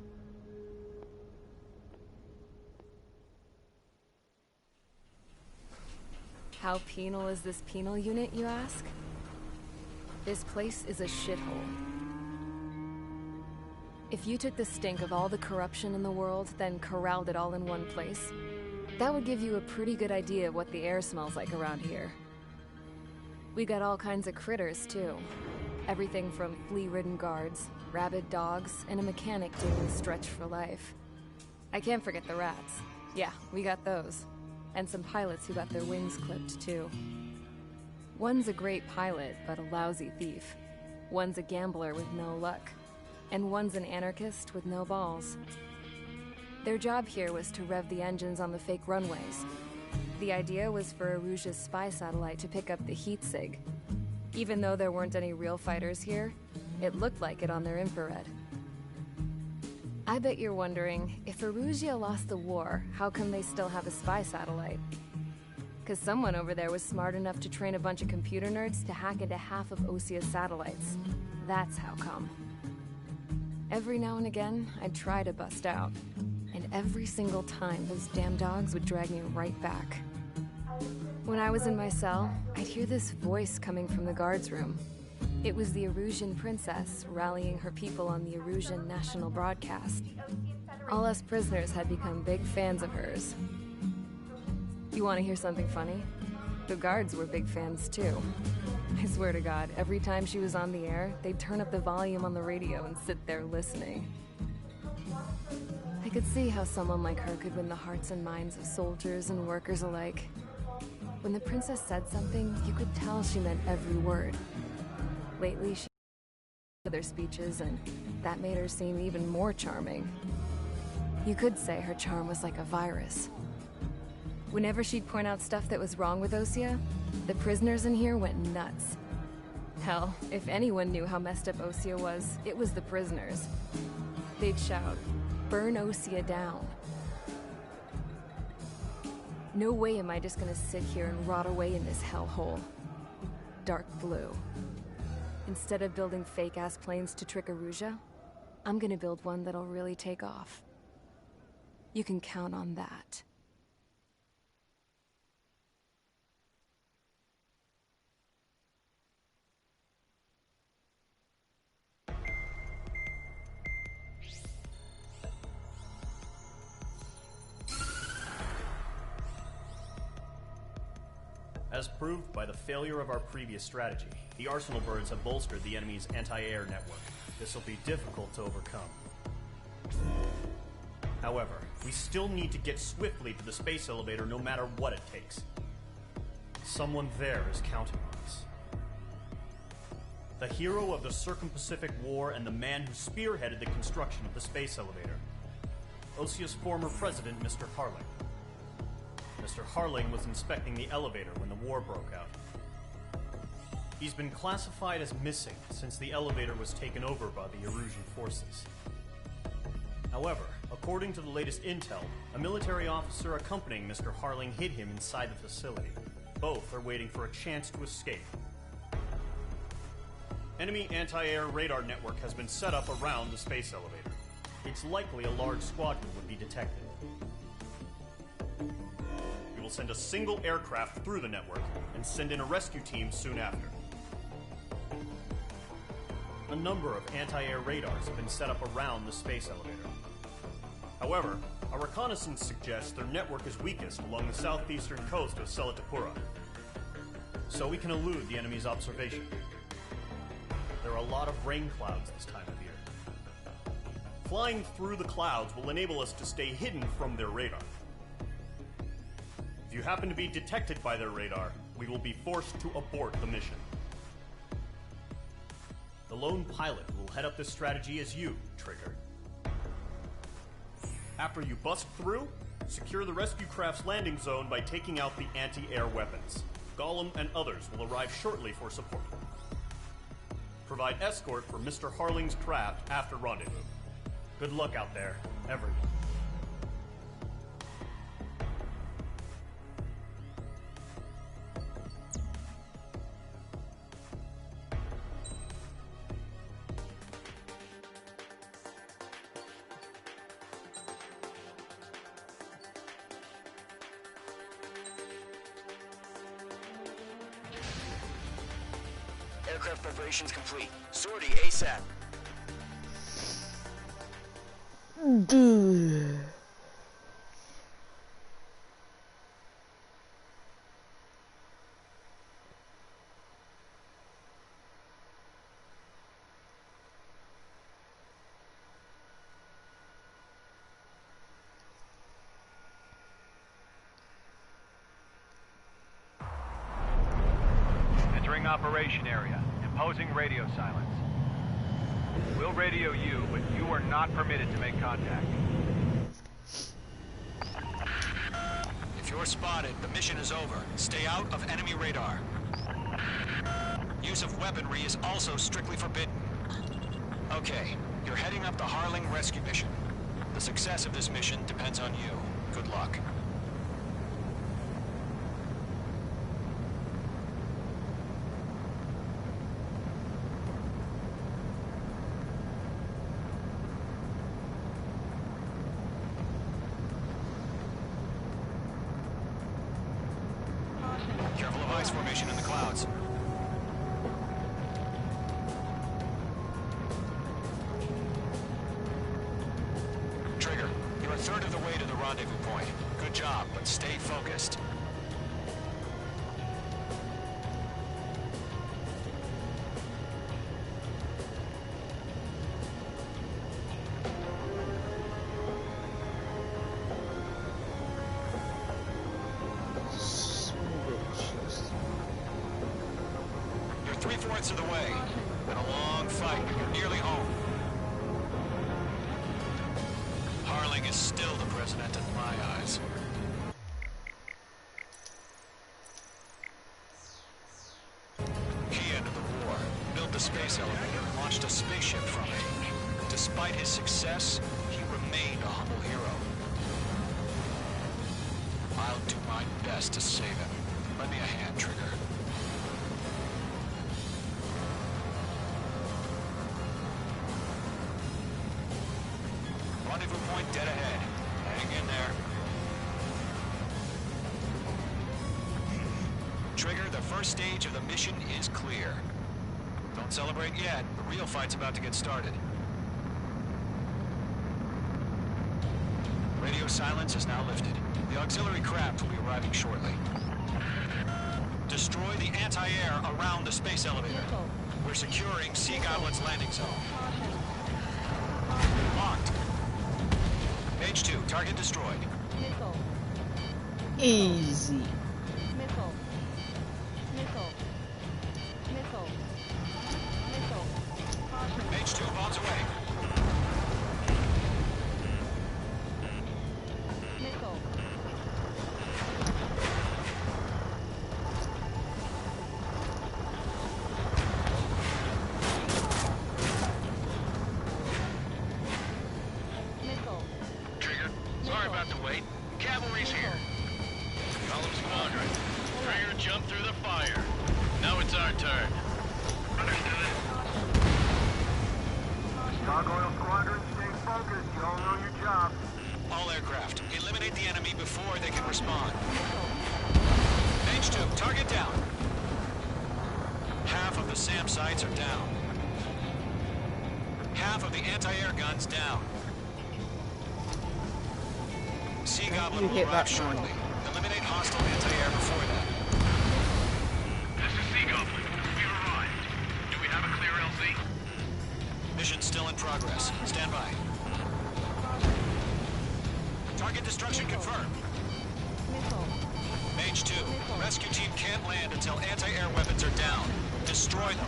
S4: How penal is this penal unit, you ask? This place is a shithole. If you took the stink of all the corruption in the world, then corralled it all in one place, that would give you a pretty good idea of what the air smells like around here. We got all kinds of critters, too. Everything from flea-ridden guards, rabid dogs, and a mechanic doing the stretch for life. I can't forget the rats. Yeah, we got those. And some pilots who got their wings clipped, too. One's a great pilot, but a lousy thief. One's a gambler with no luck. And one's an anarchist with no balls. Their job here was to rev the engines on the fake runways. The idea was for Aruja's spy satellite to pick up the heat sig. Even though there weren't any real fighters here, it looked like it on their infrared. I bet you're wondering, if Aruja lost the war, how come they still have a spy satellite? Because someone over there was smart enough to train a bunch of computer nerds to hack into half of Osia's satellites. That's how come. Every now and again, I'd try to bust out. And every single time, those damn dogs would drag me right back. When I was in my cell, I'd hear this voice coming from the guards room. It was the Erusian princess rallying her people on the Erusian national broadcast. All us prisoners had become big fans of hers. You want to hear something funny? The guards were big fans too. I swear to God, every time she was on the air, they'd turn up the volume on the radio and sit there listening. I could see how someone like her could win the hearts and minds of soldiers and workers alike. When the princess said something, you could tell she meant every word. Lately, she other speeches, and that made her seem even more charming. You could say her charm was like a virus. Whenever she'd point out stuff that was wrong with Osia, the prisoners in here went nuts. Hell, if anyone knew how messed up Osia was, it was the prisoners. They'd shout, "Burn Osia down." No way am I just gonna sit here and rot away in this hellhole. Dark blue. Instead of building fake-ass planes to trick Aruja, I'm gonna build one that'll really take off. You can count on that.
S6: As proved by the failure of our previous strategy, the Arsenal birds have bolstered the enemy's anti-air network. This will be difficult to overcome. However, we still need to get swiftly to the space elevator no matter what it takes. Someone there is counting on us. The hero of the Circum-Pacific War and the man who spearheaded the construction of the space elevator. Osia's former president, Mr. Harling. Mr. Harling was inspecting the elevator when the war broke out. He's been classified as missing since the elevator was taken over by the Erusian forces. However, according to the latest intel, a military officer accompanying Mr. Harling hid him inside the facility. Both are waiting for a chance to escape. Enemy anti-air radar network has been set up around the space elevator. It's likely a large squadron would be detected. will send a single aircraft through the network and send in a rescue team soon after. A number of anti-air radars have been set up around the space elevator. However, our reconnaissance suggests their network is weakest along the southeastern coast of Selatapura, so we can elude the enemy's observation. There are a lot of rain clouds this time of year. Flying through the clouds will enable us to stay hidden from their radar. If you happen to be detected by their radar, we will be forced to abort the mission. The lone pilot who will head up this strategy is you, Trigger. After you bust through, secure the rescue craft's landing zone by taking out the anti-air weapons. Gollum and others will arrive shortly for support. Provide escort for Mr. Harling's craft after rendezvous. Good luck out there, everyone.
S7: Aircraft preparations complete. Sortie ASAP.
S12: Entering operation area. Imposing radio silence. We'll radio you, but you are not permitted to make contact.
S7: If you're spotted, the mission is over. Stay out of enemy radar. Use of weaponry is also strictly forbidden. Okay, you're heading up the Harling rescue mission. The success of this mission depends on you. Good luck. Careful of ice formation in the clouds. Trigger, you're a third of the way to the rendezvous point. Good job, but stay focused. You're 3/4 of the way. Been a long fight, but you're nearly home. Harling is still the president in my eyes. He ended the war, built the space elevator, and launched a spaceship from it. Despite his success, he remained a humble hero. I'll do my best to save him. Lend me a hand, Trigger. Rendezvous point dead ahead. Hang in there. Trigger, the first stage of the mission is clear. Don't celebrate yet. The real fight's about to get started. Radio silence is now lifted. The auxiliary craft will be arriving shortly. Destroy the anti-air around the space elevator. We're securing Sea Goblin's landing zone. Locked. Page 2, target destroyed.
S8: Missile.
S1: Easy.
S8: Missile. Missile. Missile. Missile. Caution.
S7: Page 2, bombs away.
S8: Missile. Missile.
S9: Trigger, sorry about the wait. Cavalry's here. Gollum's Squadron. Trigger jumped through the fire. Now it's our turn. Understood.
S10: Gargoyle Squadron, stay focused. You all know your job.
S7: All aircraft, eliminate the enemy before they can respond.
S8: Missile.
S7: Mage 2, target down. Half of the SAM sites are down. Half of the anti-air guns down. Sea Goblin will arrive shortly. Eliminate hostile anti-air before that.
S9: This is Sea Goblin. We've arrived. Do we have a clear LZ?
S7: Mission still in progress. Stand by. Target destruction confirmed. Mage 2, rescue team can't land until anti-air weapons are down. Destroy them.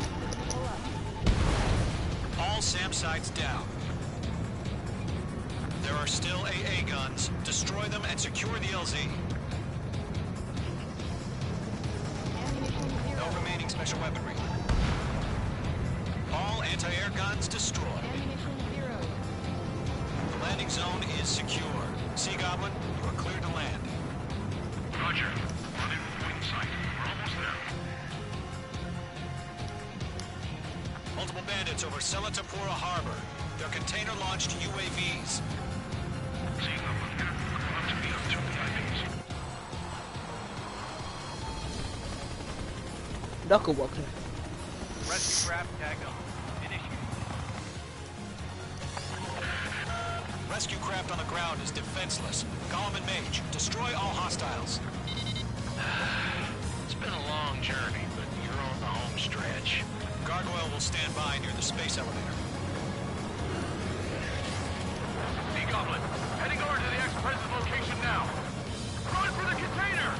S7: All SAM sites down. There are still AA guns. Destroy them and secure the LZ. No remaining special weaponry. All anti-air guns destroyed. The landing zone is secure. Sea Goblin, you are cleared to land.
S9: Roger. We're in point sight. We're almost there.
S7: Multiple bandits over Selatapura Harbor. They're container-launched UAVs.
S9: Sea Goblin, we're up to be up to IVs.
S1: Knuckle walker.
S12: Rescue craft tagged on. Initiate.
S7: Rescue craft on the ground is defenseless. Golem and Mage, destroy all hostiles.
S9: It's been a long journey, but you're on the home stretch.
S7: Gargoyle will stand by near the space elevator.
S9: Sea Goblin, heading over to the ex-president's location now. Run for the container!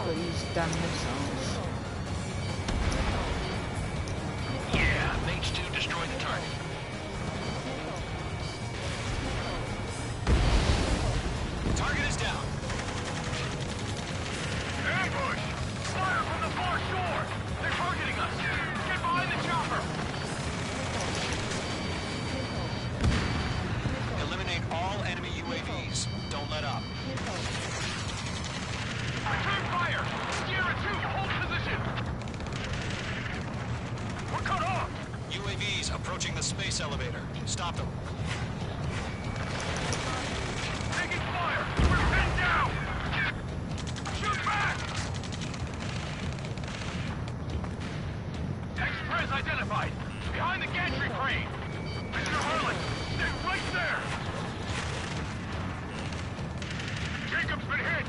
S1: But use damn missiles.
S9: Yeah, Mage 2 destroy the target.
S7: Target is down.
S9: Ambush! Fire from the far shore! They're targeting us! Get behind the chopper!
S7: Eliminate all enemy UAVs. Don't let up.
S9: Return fire! Sierra 2, hold position! We're cut off!
S7: UAVs approaching the space elevator. Stop them.
S9: Taking fire! We're pinned down! Shoot back! Express identified! Behind the gantry crane! Mr. Harlan, stay right there! Jacob's been hit!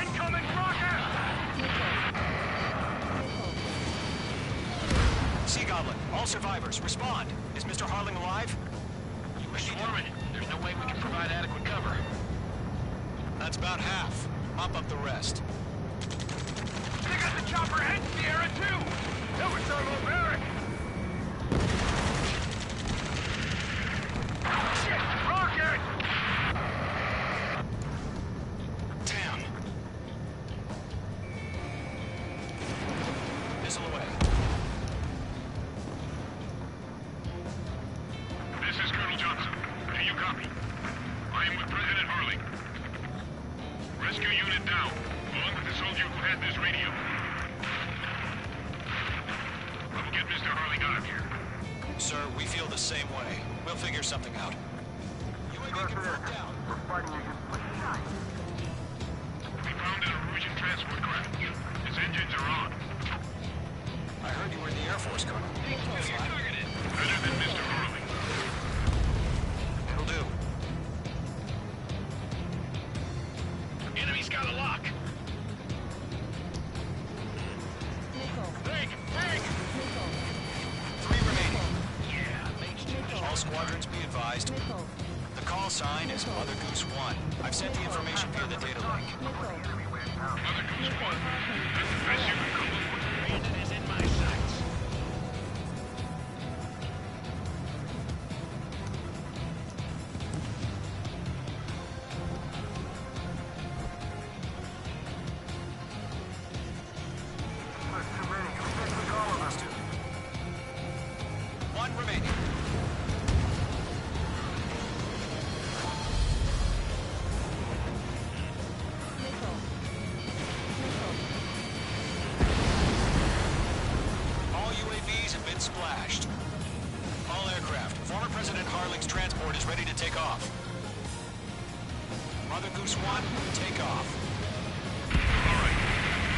S9: Incoming rocket!
S7: Sea Goblin, all survivors, respond. Is Mr. Harling alive?
S9: We're swarming. There's no way we can provide adequate cover.
S7: That's about half. Mop up the rest.
S9: They got the chopper and Sierra 2! That was thermobaric! Shit! Rocket!
S7: Damn. Missile away.
S9: This is Colonel Johnson. Do you copy? I am with President Harling. Rescue unit down, along with the soldier who had this radio. I will get Mr. Harling out of here.
S7: Sir, we feel the same way. We'll figure something out. UAV confirmed down.
S10: We're fighting against machines.
S9: We found an Erusian transport craft. Its engines are on.
S7: I heard you were in the Air Force, Colonel.
S9: Targeted. Better than Mr. Harling.
S7: It'll do.
S9: Enemy's got a lock. Tank! Tank!
S7: 3 remaining.
S9: Yeah, Mage 2.
S7: All squadrons be advised. The call sign is Mother Goose 1. I've sent the information via the data link.
S9: Mother Goose 1. That's the best you can come up with. Bandit is in my sights.
S10: There's too many. We can't take all of them.
S7: 1 remaining. All UAVs have been splashed. All aircraft. Former President Harling's transport is ready to take off. Mother Goose 1, take off.
S9: Alright.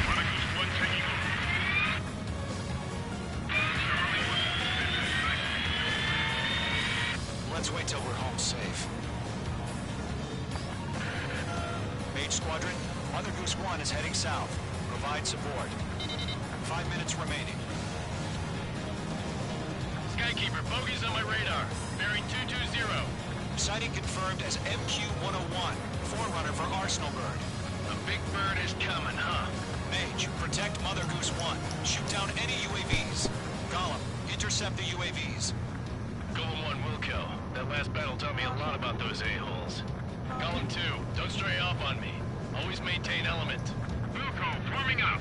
S9: Mother Goose 1 taking over.
S7: Let's wait till we're home safe. Mage Squadron, Mother Goose 1 is heading south. Provide support. 5 minutes remaining.
S9: Skykeeper, bogeys on my radar. Bearing 220.
S7: Sighting confirmed as MQ-101, forerunner for Arsenal Bird.
S9: The big bird is coming, huh?
S7: Mage, protect Mother Goose 1. Shoot down any UAVs. Gollum, intercept the UAVs.
S9: Golem 1 will kill. That last battle taught me a lot about those a-holes. Golem 2, don't stray off on me. Always maintain element. Wilco, forming up.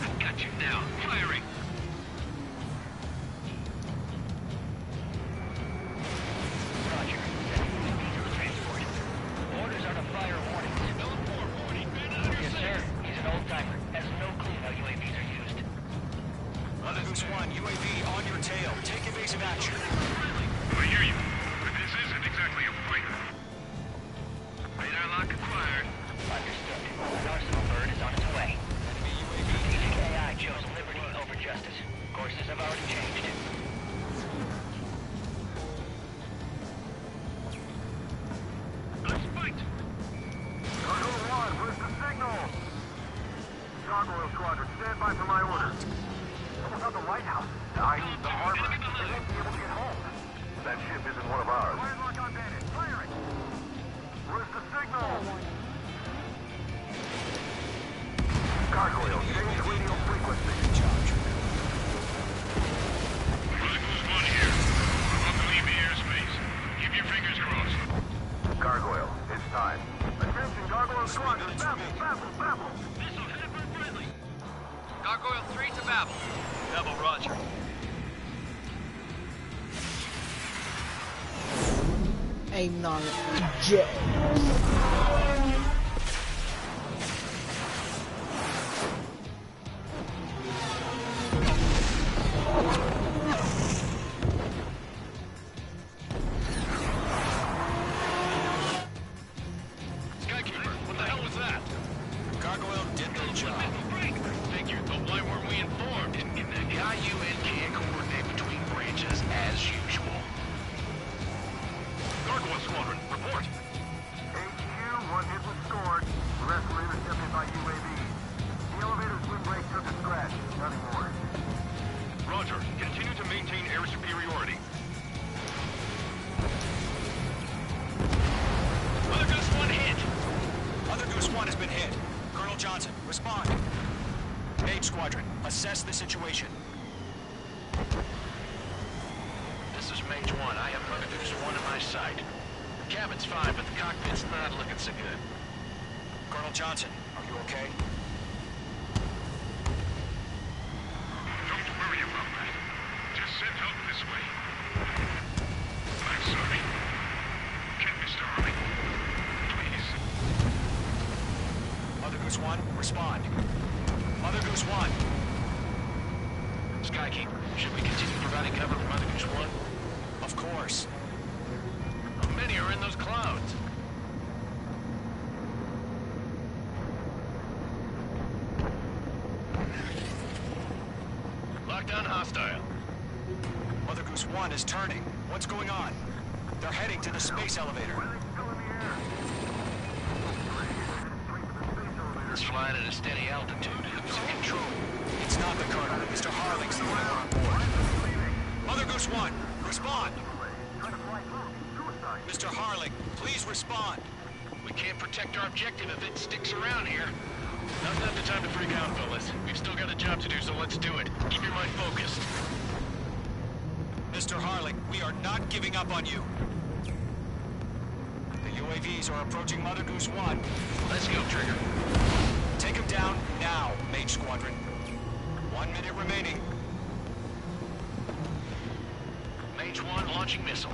S9: I've got you now. Firing.
S13: Roger. Transport. Orders are to fire warnings.
S9: Golem 4, warning. Man out of your
S13: Yes, sir.
S9: sight.
S13: He's an old-timer. Has no clue how UAVs are used.
S7: Mother Goose 1, UAV on your tail. Take evasive action.
S9: I hear you, but this isn't exactly a fight. Radar lock acquired.
S13: Understood. An Arsenal bird is on its way.
S7: Enemy UAV.
S13: HKI chose liberty over justice. Courses have already changed.
S9: Let's fight.
S10: Cargo 1, where's the signal? Gargoyle Squadron, stand by for my orders. Someone's at the lighthouse. I need the harbor. They won't be able to get home. That ship isn't one of ours. Fire lock on bandit. Firing. Where's the signal? Gargoyle, change radio frequency.
S9: Mother Goose 1 here. We're about to leave the airspace. Keep your fingers crossed.
S10: Gargoyle, it's time. Attention, Gargoyle Squadron. Babble.
S9: Missile headed for friendly.
S12: Gargoyle 3 to Babel.
S9: Double Roger.
S1: Aim 9, jet.
S9: Skykeeper, what the hell was that?
S7: Gargoyle did their job.
S9: Figured, but why weren't we informed?
S14: The IUN can't coordinate between branches as usual.
S9: Gargoyle Squadron, report.
S10: HQ, one hit was scored. The rest were intercepted by UAVs. The elevator's windbreak took a scratch. Nothing more.
S9: Roger, continue to maintain air superiority. Mother Goose 1 hit.
S7: Mother Goose 1 has been hit. Colonel Johnson, respond. Mage Squadron, assess the situation.
S14: This is Mage 1. I have Mother Goose 1 in my sight. The cabin's fine, but the cockpit's not looking so good.
S7: Colonel Johnson, are you okay?
S9: Don't worry about that. Just send help this way. I'm sorry. Get Mr. Harley. Please.
S7: Mother Goose 1, respond. Mother Goose 1.
S14: Skykeeper, should we continue providing cover for Mother Goose 1?
S7: Of course.
S9: How many are in those clouds? Lockdown hostile.
S7: Mother Goose 1 is turning. What's going on? They're heading to the space elevator.
S14: It's flying at a steady altitude. Who's in control?
S7: It's not the Colonel. Mr. Harling's the only one on board. Mother Goose 1, respond. Mr. Harling, please respond.
S14: We can't protect our objective if it sticks around here.
S9: Now's not the time to freak out, fellas. We've still got a job to do, so let's do it. Keep your mind focused.
S7: Mr. Harling, we are not giving up on you. The UAVs are approaching Mother Goose 1.
S14: Let's go, Trigger.
S7: Take them down now, Mage Squadron. 1 minute remaining.
S14: Mage 1 launching missile.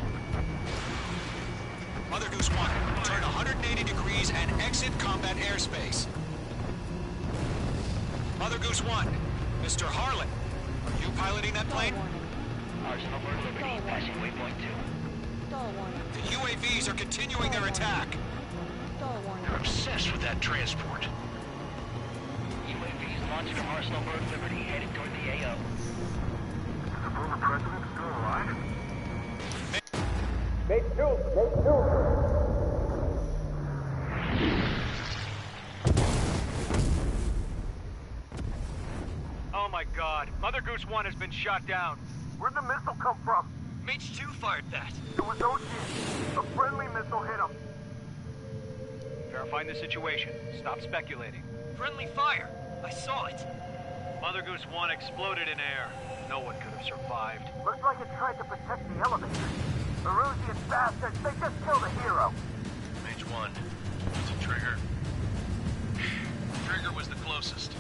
S7: Mother Goose 1, turn 180 degrees and exit combat airspace. Mother Goose 1, Mr. Harlan, You piloting that plane?
S13: Arsenal Bird Liberty, passing waypoint 2.
S7: The UAVs are continuing their attack.
S14: You're obsessed with that transport.
S13: UAVs launched from Arsenal Bird Liberty, headed toward the AO.
S10: Is the former president still alive?
S12: Oh my god, Mother Goose 1 has been shot down.
S10: Where'd the missile come from?
S7: Mage 2 fired that.
S10: It was Ocean. A friendly missile hit him.
S12: Verifying the situation. Stop speculating.
S7: Friendly fire. I saw it.
S12: Mother Goose 1 exploded in air. No one could have survived.
S10: Looks like it tried to protect the elevator. Erusian bastards, they just killed a hero.
S9: Mage 1. It's a Trigger. Trigger was the closest.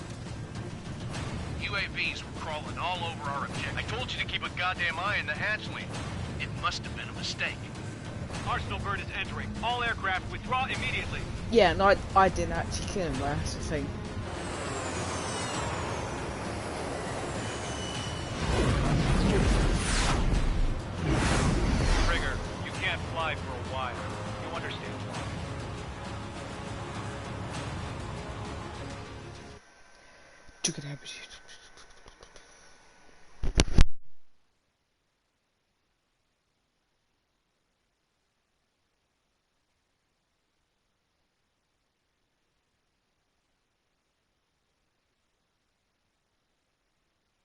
S9: UAVs were crawling all over our objective. I told you to keep a goddamn eye on the hatchling. It must have been a mistake.
S12: Arsenal Bird is entering. All aircraft withdraw immediately.
S1: Yeah, and I didn't actually kill him, that's the thing.
S12: Trigger, you can't fly for a while. You understand why.
S1: Took it out.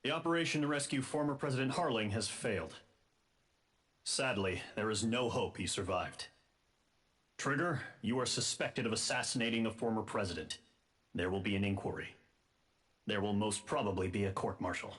S6: The operation to rescue former President Harling has failed. Sadly, there is no hope he survived. Trigger, you are suspected of assassinating the former president. There will be an inquiry. There will most probably be a court-martial.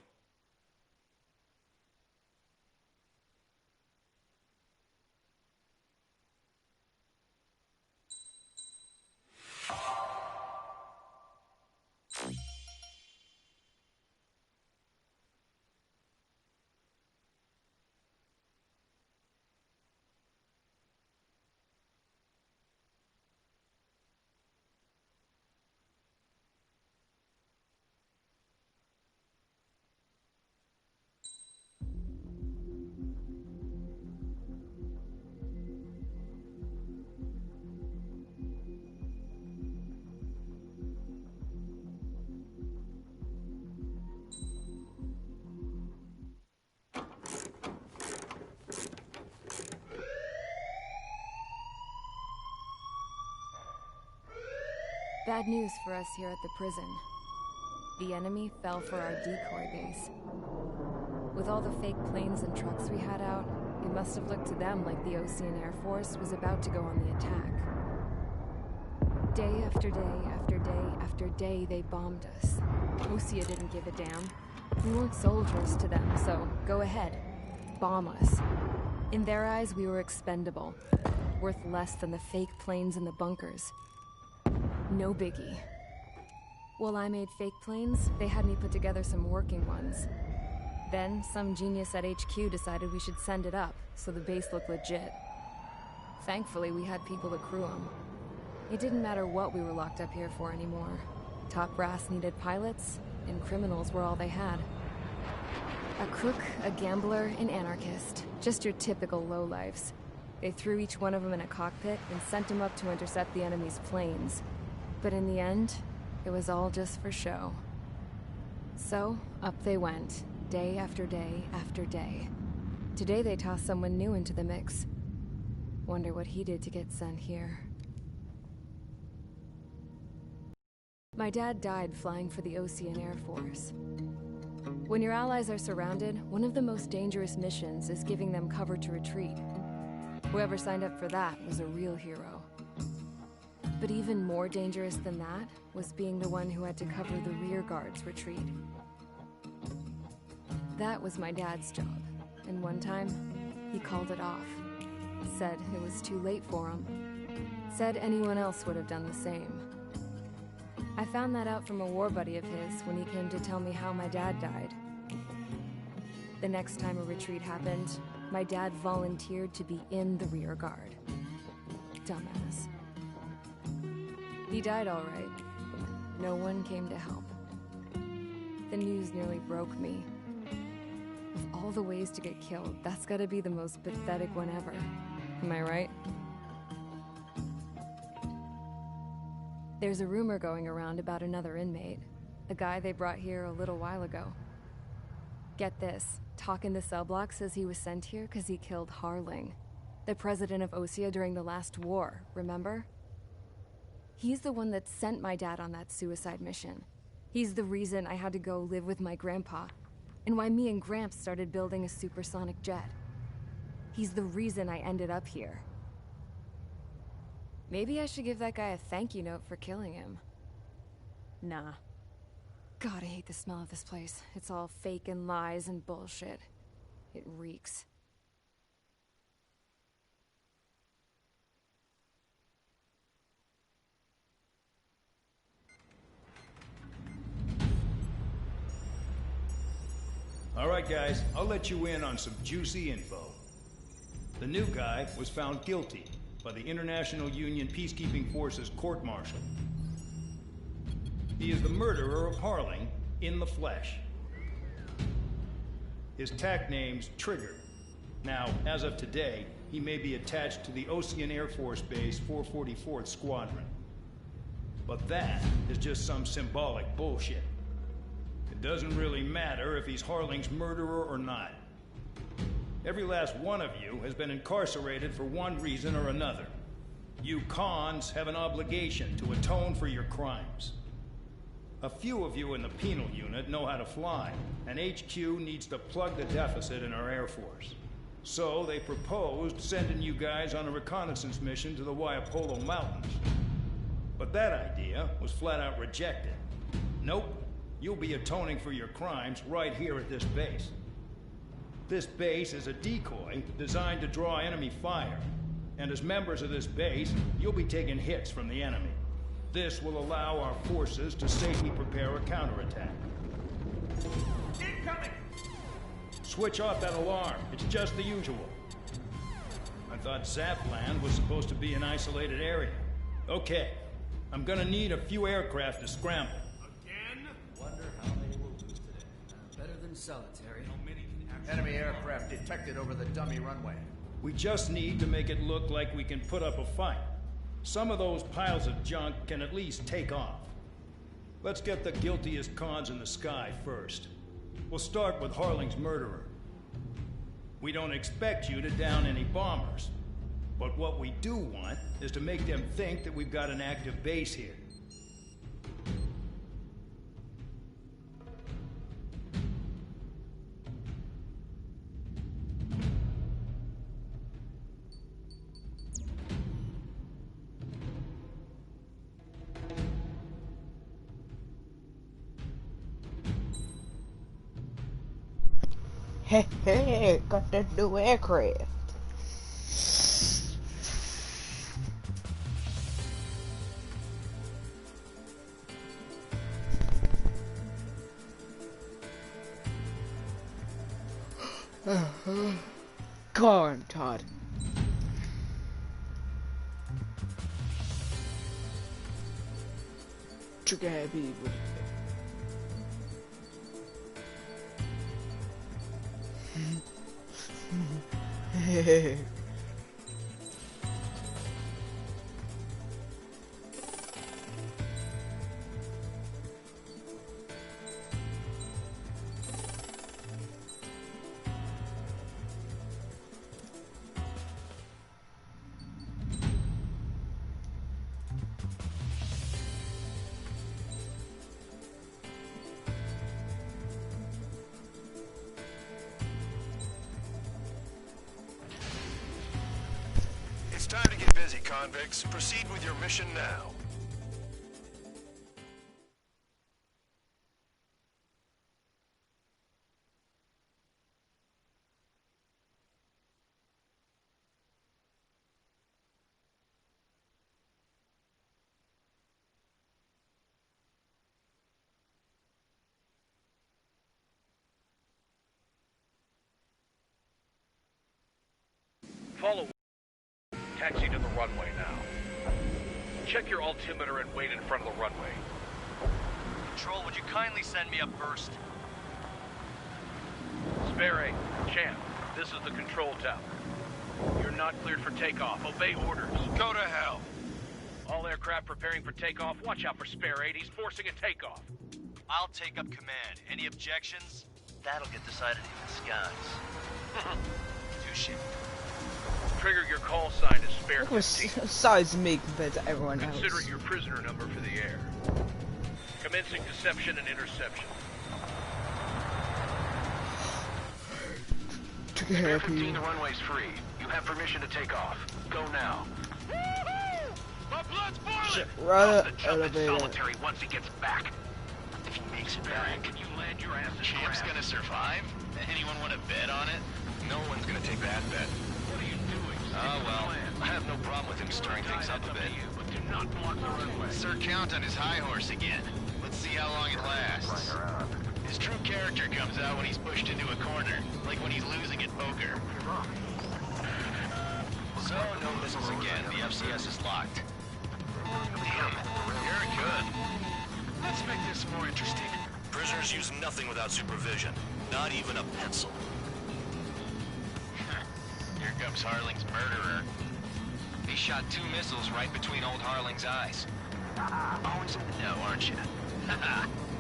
S4: Bad news for us here at the prison. The enemy fell for our decoy base. With all the fake planes and trucks we had out, it must have looked to them like the Ocean Air Force was about to go on the attack. Day after day after day after day, they bombed us. Osea didn't give a damn. We weren't soldiers to them, so go ahead. Bomb us. In their eyes, we were expendable. Worth less than the fake planes in the bunkers. No biggie. While I made fake planes, they had me put together some working ones. Then, some genius at HQ decided we should send it up, so the base looked legit. Thankfully, we had people to crew them. It didn't matter what we were locked up here for anymore. Top brass needed pilots, and criminals were all they had. A crook, a gambler, an anarchist. Just your typical lowlifes. They threw each one of them in a cockpit and sent them up to intercept the enemy's planes. But in the end, it was all just for show. So, up they went, day after day after day. Today they tossed someone new into the mix. Wonder what he did to get sent here. My dad died flying for the Ocean Air Force. When your allies are surrounded, one of the most dangerous missions is giving them cover to retreat. Whoever signed up for that was a real hero. But even more dangerous than that was being the one who had to cover the rear guard's retreat. That was my dad's job, and one time, he called it off. Said it was too late for him. Said anyone else would have done the same. I found that out from a war buddy of his when he came to tell me how my dad died. The next time a retreat happened, my dad volunteered to be in the rear guard. Dumbass. He died all right. No one came to help. The news nearly broke me. all the ways to get killed, that's gotta be the most pathetic one ever. Am I right? There's a rumor going around about another inmate. A guy they brought here a little while ago. Get this, talk in the cell block says he was sent here because he killed Harling, the president of Osea during the last war, remember? He's the one that sent my dad on that suicide mission. He's the reason I had to go live with my grandpa, and why me and Gramps started building a supersonic jet. He's the reason I ended up here. Maybe I should give that guy a thank you note for killing him. Nah. God, I hate the smell of this place. It's all fake and lies and bullshit. It reeks.
S15: All right, guys, I'll let you in on some juicy info. The new guy was found guilty by the International Union Peacekeeping Forces court-martial. He is the murderer of Harling in the flesh. His TAC name's Trigger. Now, as of today, he may be attached to the Ocean Air Force Base 444th Squadron. But that is just some symbolic bullshit. It doesn't really matter if he's Harling's murderer or not. Every last one of you has been incarcerated for one reason or another. You cons have an obligation to atone for your crimes. A few of you in the penal unit know how to fly, and HQ needs to plug the deficit in our Air Force. So they proposed sending you guys on a reconnaissance mission to the Waiapolo Mountains. But that idea was flat out rejected. Nope, you'll be atoning for your crimes right here at this base. This base is a decoy designed to draw enemy fire. And as members of this base, you'll be taking hits from the enemy. This will allow our forces to safely prepare a counterattack.
S10: Incoming!
S15: Switch off that alarm. It's just the usual. I thought Zapland was supposed to be an isolated area. Okay, I'm gonna need a few aircraft to scramble.
S10: Again?
S16: Wonder how they will lose today. Better than solitary.
S14: Enemy aircraft detected over the dummy runway.
S15: We just need to make it look like we can put up a fight. Some of those piles of junk can at least take off. Let's get the guiltiest cons in the sky first. We'll start with Harling's murderer. We don't expect you to down any bombers. But what we do want is to make them think that we've got an active base here.
S1: Hey, hey, got that new aircraft. Go on, Todd. Trigger happy with it.
S9: It's time to get busy, convicts. Proceed with your mission now.
S12: Follow. Taxi to the runway now. Check your altimeter and wait in front of the runway.
S17: Control, would you kindly send me up first?
S12: Spare 8. Champ, this is the control tower. You're not cleared for takeoff. Obey orders.
S9: Go to hell.
S12: All aircraft preparing for takeoff. Watch out for Spare 8. He's forcing a takeoff.
S17: I'll take up command. Any objections? That'll get decided in the skies. Touche.
S12: Trigger, your call sign is Spare
S1: Look at
S12: 15.
S1: size of me compared to everyone else.
S12: Consider it your prisoner number for the air. Commencing deception and interception.
S9: Spare 15, the runway's free. You have permission to take off. Go now.
S12: My blood's boiling!
S1: Right
S9: The chump in
S1: elevator.
S9: solitary once he gets back. If he makes it back,
S12: Can you land your ass in
S14: Champ's
S12: grass?
S14: gonna survive? Anyone want to bet on it?
S7: No one's gonna take that bet.
S12: What are you doing?
S14: Oh, well.
S7: I have no problem with him stirring things up a bit.
S12: But do not block the runway.
S14: Sir Count on his high horse again. Let's see how long it lasts. His true character comes out when he's pushed into a corner, like when he's losing at poker. So, no missiles again. The FCS is locked.
S9: damn, you're good. Let's make this more interesting.
S7: Prisoners use nothing without supervision. Not even a pencil.
S14: Here comes Harling's murderer.
S18: He shot 2 missiles right between old Harling's eyes.
S14: Always in the know, aren't you?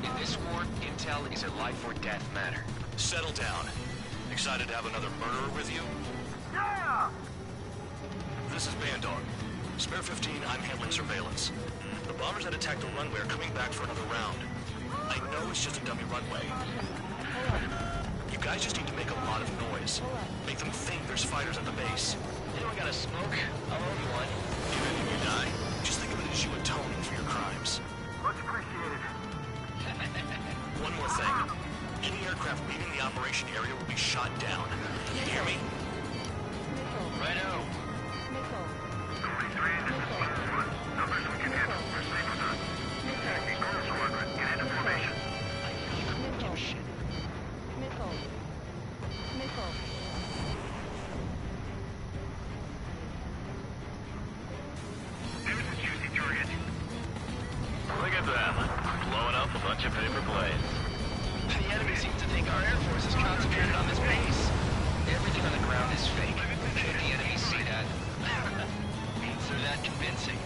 S18: In this war, intel is a life or death matter.
S7: Settle down. Excited to have another murderer with you?
S10: Yeah!
S7: This is Bandog. Spare 15, I'm handling surveillance. The bombers that attacked the runway are coming back for another round. I know it's just a dummy runway. You guys just need to make a lot of noise. Make them think there's fighters at the base.
S14: Anyone got a smoke? I'll owe you one.
S7: Even if you die, just think of it as you atoning for your crimes.
S10: Much appreciated.
S7: One more thing. Any aircraft leaving the operation area will be shot down. You hear me?
S14: Righto.
S10: Numbers we can handle. We're safe with us. Attacking Gold Squadron. Get into formation.
S14: Give a shit.
S10: There's a juicy target.
S9: Look at them. Blowing up a bunch of paper planes.
S18: The enemy seems to think our Air Force is concentrated on this base. Everything on the ground is fake. Should the enemy see that? They're that convincing.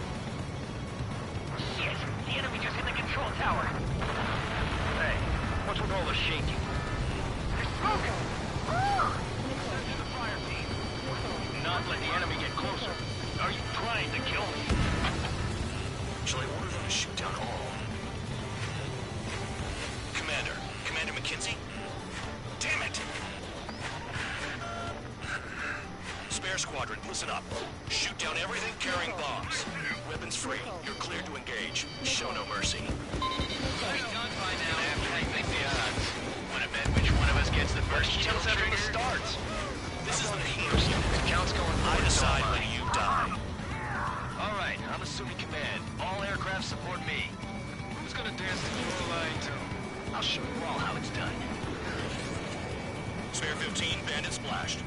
S13: Yes, the enemy just hit the control tower.
S12: Hey, what's with all the shaking?
S13: There's smoke!
S12: Send in the fire team. Not let the enemy get closer. Are you trying to kill me?
S7: Shall I order them to shoot down all? Commander McKenzie? Damn it! Spare Squadron, listen up. Shoot down everything carrying bombs. Weapons free. You're cleared to engage. Show no mercy.
S18: We'll be done by now.
S14: I think the odds. Wanna bet which one of us gets the first kill
S18: From the
S14: trigger?
S18: start.
S7: This isn't a hero.
S18: Count's going
S7: I
S18: forward, so
S7: decide
S18: am I.
S7: when you die.
S14: All right, I'm assuming command. All aircraft support me.
S9: Who's gonna dance to your line tune?
S14: I'll show you all how it's done.
S7: Spare 15, bandit splashed.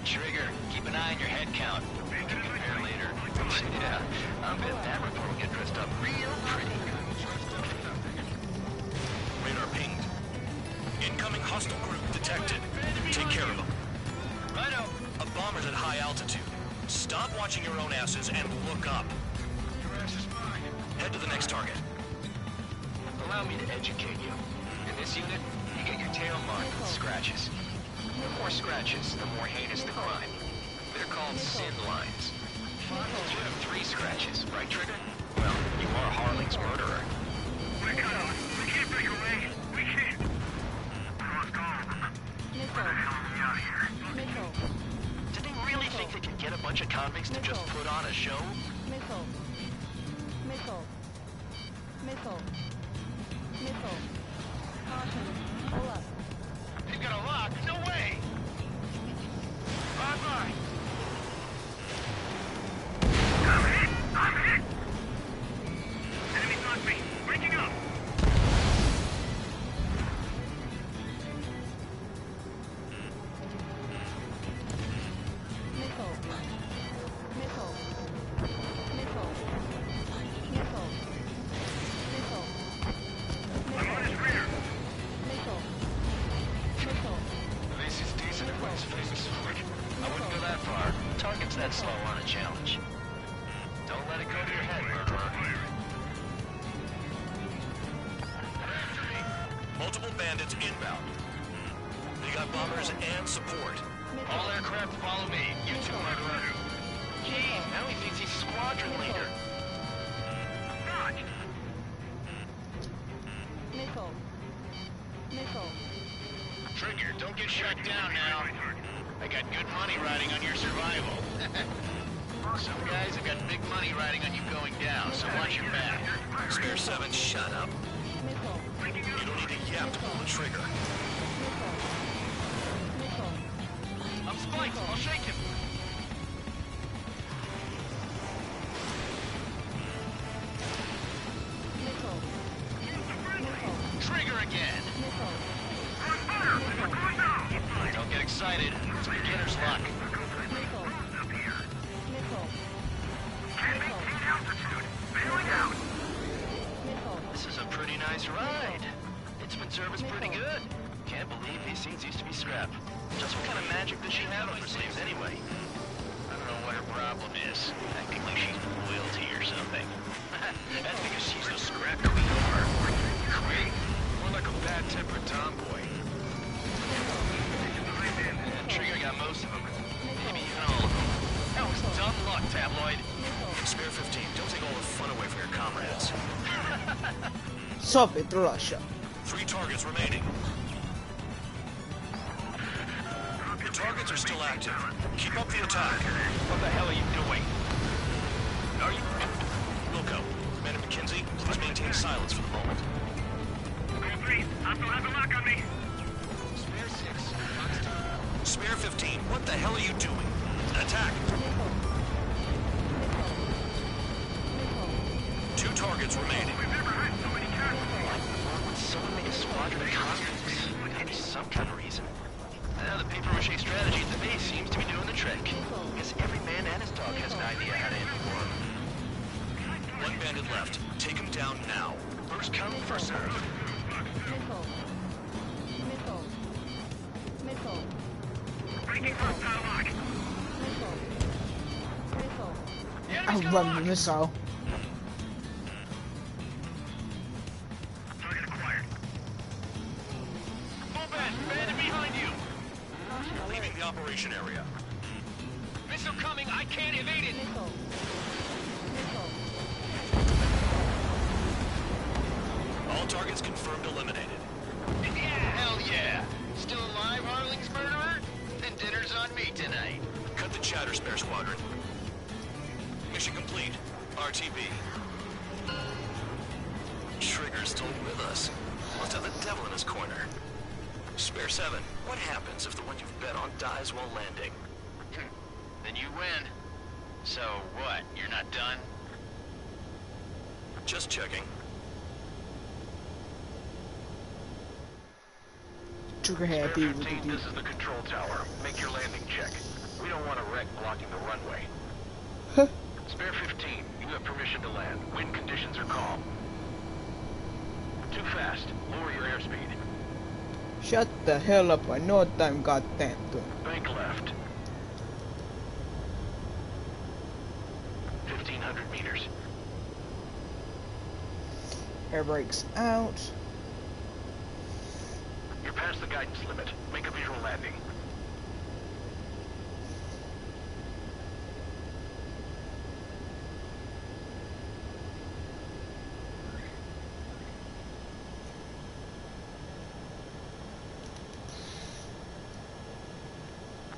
S14: Trigger, keep an eye on your head count. We can compare later. Yeah, I bet that report will get dressed up real pretty.
S7: Radar pinged. Incoming hostile group detected. Take care of them.
S14: Righto.
S7: A bomber's at high altitude. Stop watching your own asses and look up.
S9: Your ass is mine.
S7: Head to the next target.
S14: Allow me to educate you. In this unit, you get your tail marked with scratches. The more scratches, the more heinous the crime. They're called sin lines. You have 3 scratches, right, Trigger? Well, you are Harling's murderer.
S10: We're cut off. We can't break away. We can't. We must go. Where the hell are we out here?
S14: Did they really think they could get a bunch of convicts to just put on a show?
S12: They've got a lock. No way! Bye-bye.
S10: I'm hit. I'm hit. Enemy's on me. Breaking up. I'm on his rear.
S17: bandits inbound. They got bombers and support.
S9: All aircraft follow me. You two are running.
S18: Gee, now he thinks he's squadron leader.
S9: Trigger, don't get shut down now. I got good money riding on your survival. Some guys have got big money riding on you going down, so watch your back.
S17: Spare 7, shut up. You don't need to yap to pull the trigger.
S9: I'm spiked. I'll shake him. Trigger again. Don't get excited. It's beginner's luck.
S18: This is a pretty nice ride. It's been serviced pretty good. Can't believe these things used to be scrap. Just what kind of magic does she have up her sleeves anyway?
S9: I don't know what her problem is. Acting like she's royalty or something.
S18: That's because she's the scrap queen of her.
S9: Queen? More like a bad-tempered tomboy.
S18: Trigger got most of them. Maybe even all of them. That was dumb luck, Tabloid.
S17: Spare 15, don't take all the fun away from your comrades.
S1: Soviet Russia.
S17: 3 targets remaining. The targets are still active. Keep up the attack.
S9: What the hell are you doing?
S17: Are you... Wilco, Man and McKenzie, please maintain silence for the moment.
S10: Please, I still have a lock on me.
S17: Spare 6. Spare 15, what the hell are you doing? Attack! 2 targets remaining.
S18: Would someone make a squadron of convicts? Maybe some kind of reason. Now the paper-mache strategy at the base seems to be doing the trick. Guess every man and his dog has an idea how to end the war.
S17: 1 bandit left. Take him down now.
S18: First come, first serve.
S10: Breaking hostile lock.
S1: I'll run the missile.
S10: Target acquired.
S9: Full bend. Bandit behind you.
S17: Leaving the operation area.
S9: Missile coming. I can't evade it.
S17: All targets confirmed eliminated.
S9: Yeah, hell yeah. Still alive, Harling's murderer? Then dinner's on me tonight.
S17: Cut the chatter, Spare Squadron. Mission complete. RTB. Trigger's still with us. Must have the devil in his corner. Spare 7, what happens if the one you've bet on dies while landing?
S9: Then you win. So what? You're not done?
S17: Just checking.
S1: Trigger happy with the
S9: 15, this is the control tower. Make your landing check. We don't want a wreck blocking the runway.
S1: Huh?
S9: Spare 15, you have permission to land. Wind conditions are calm. Too fast. Lower your airspeed.
S1: Shut the hell up, I know what I'm goddamn doing.
S9: Bank left. 1,500 meters.
S1: Air brakes out.
S9: You're past the guidance limit. Make a visual landing.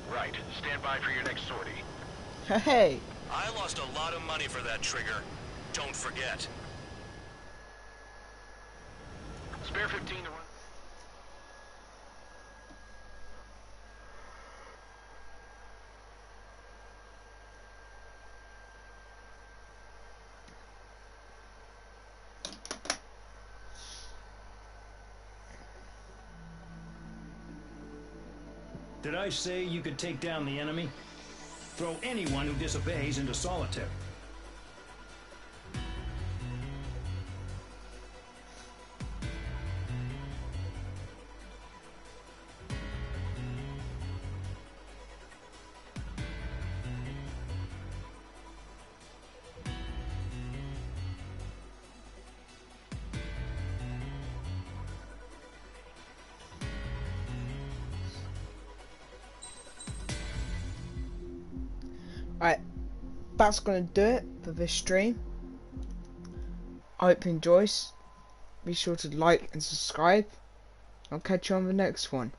S9: Right. Stand by for your next sortie.
S1: Hey!
S17: I lost a lot of money for that trigger. Don't forget.
S9: Spare 15 to run.
S15: Did I say you could take down the enemy? Throw anyone who disobeys into solitary.
S1: Alright, that's gonna do it for this stream. I hope you enjoy. Be sure to like and subscribe. I'll catch you on the next one.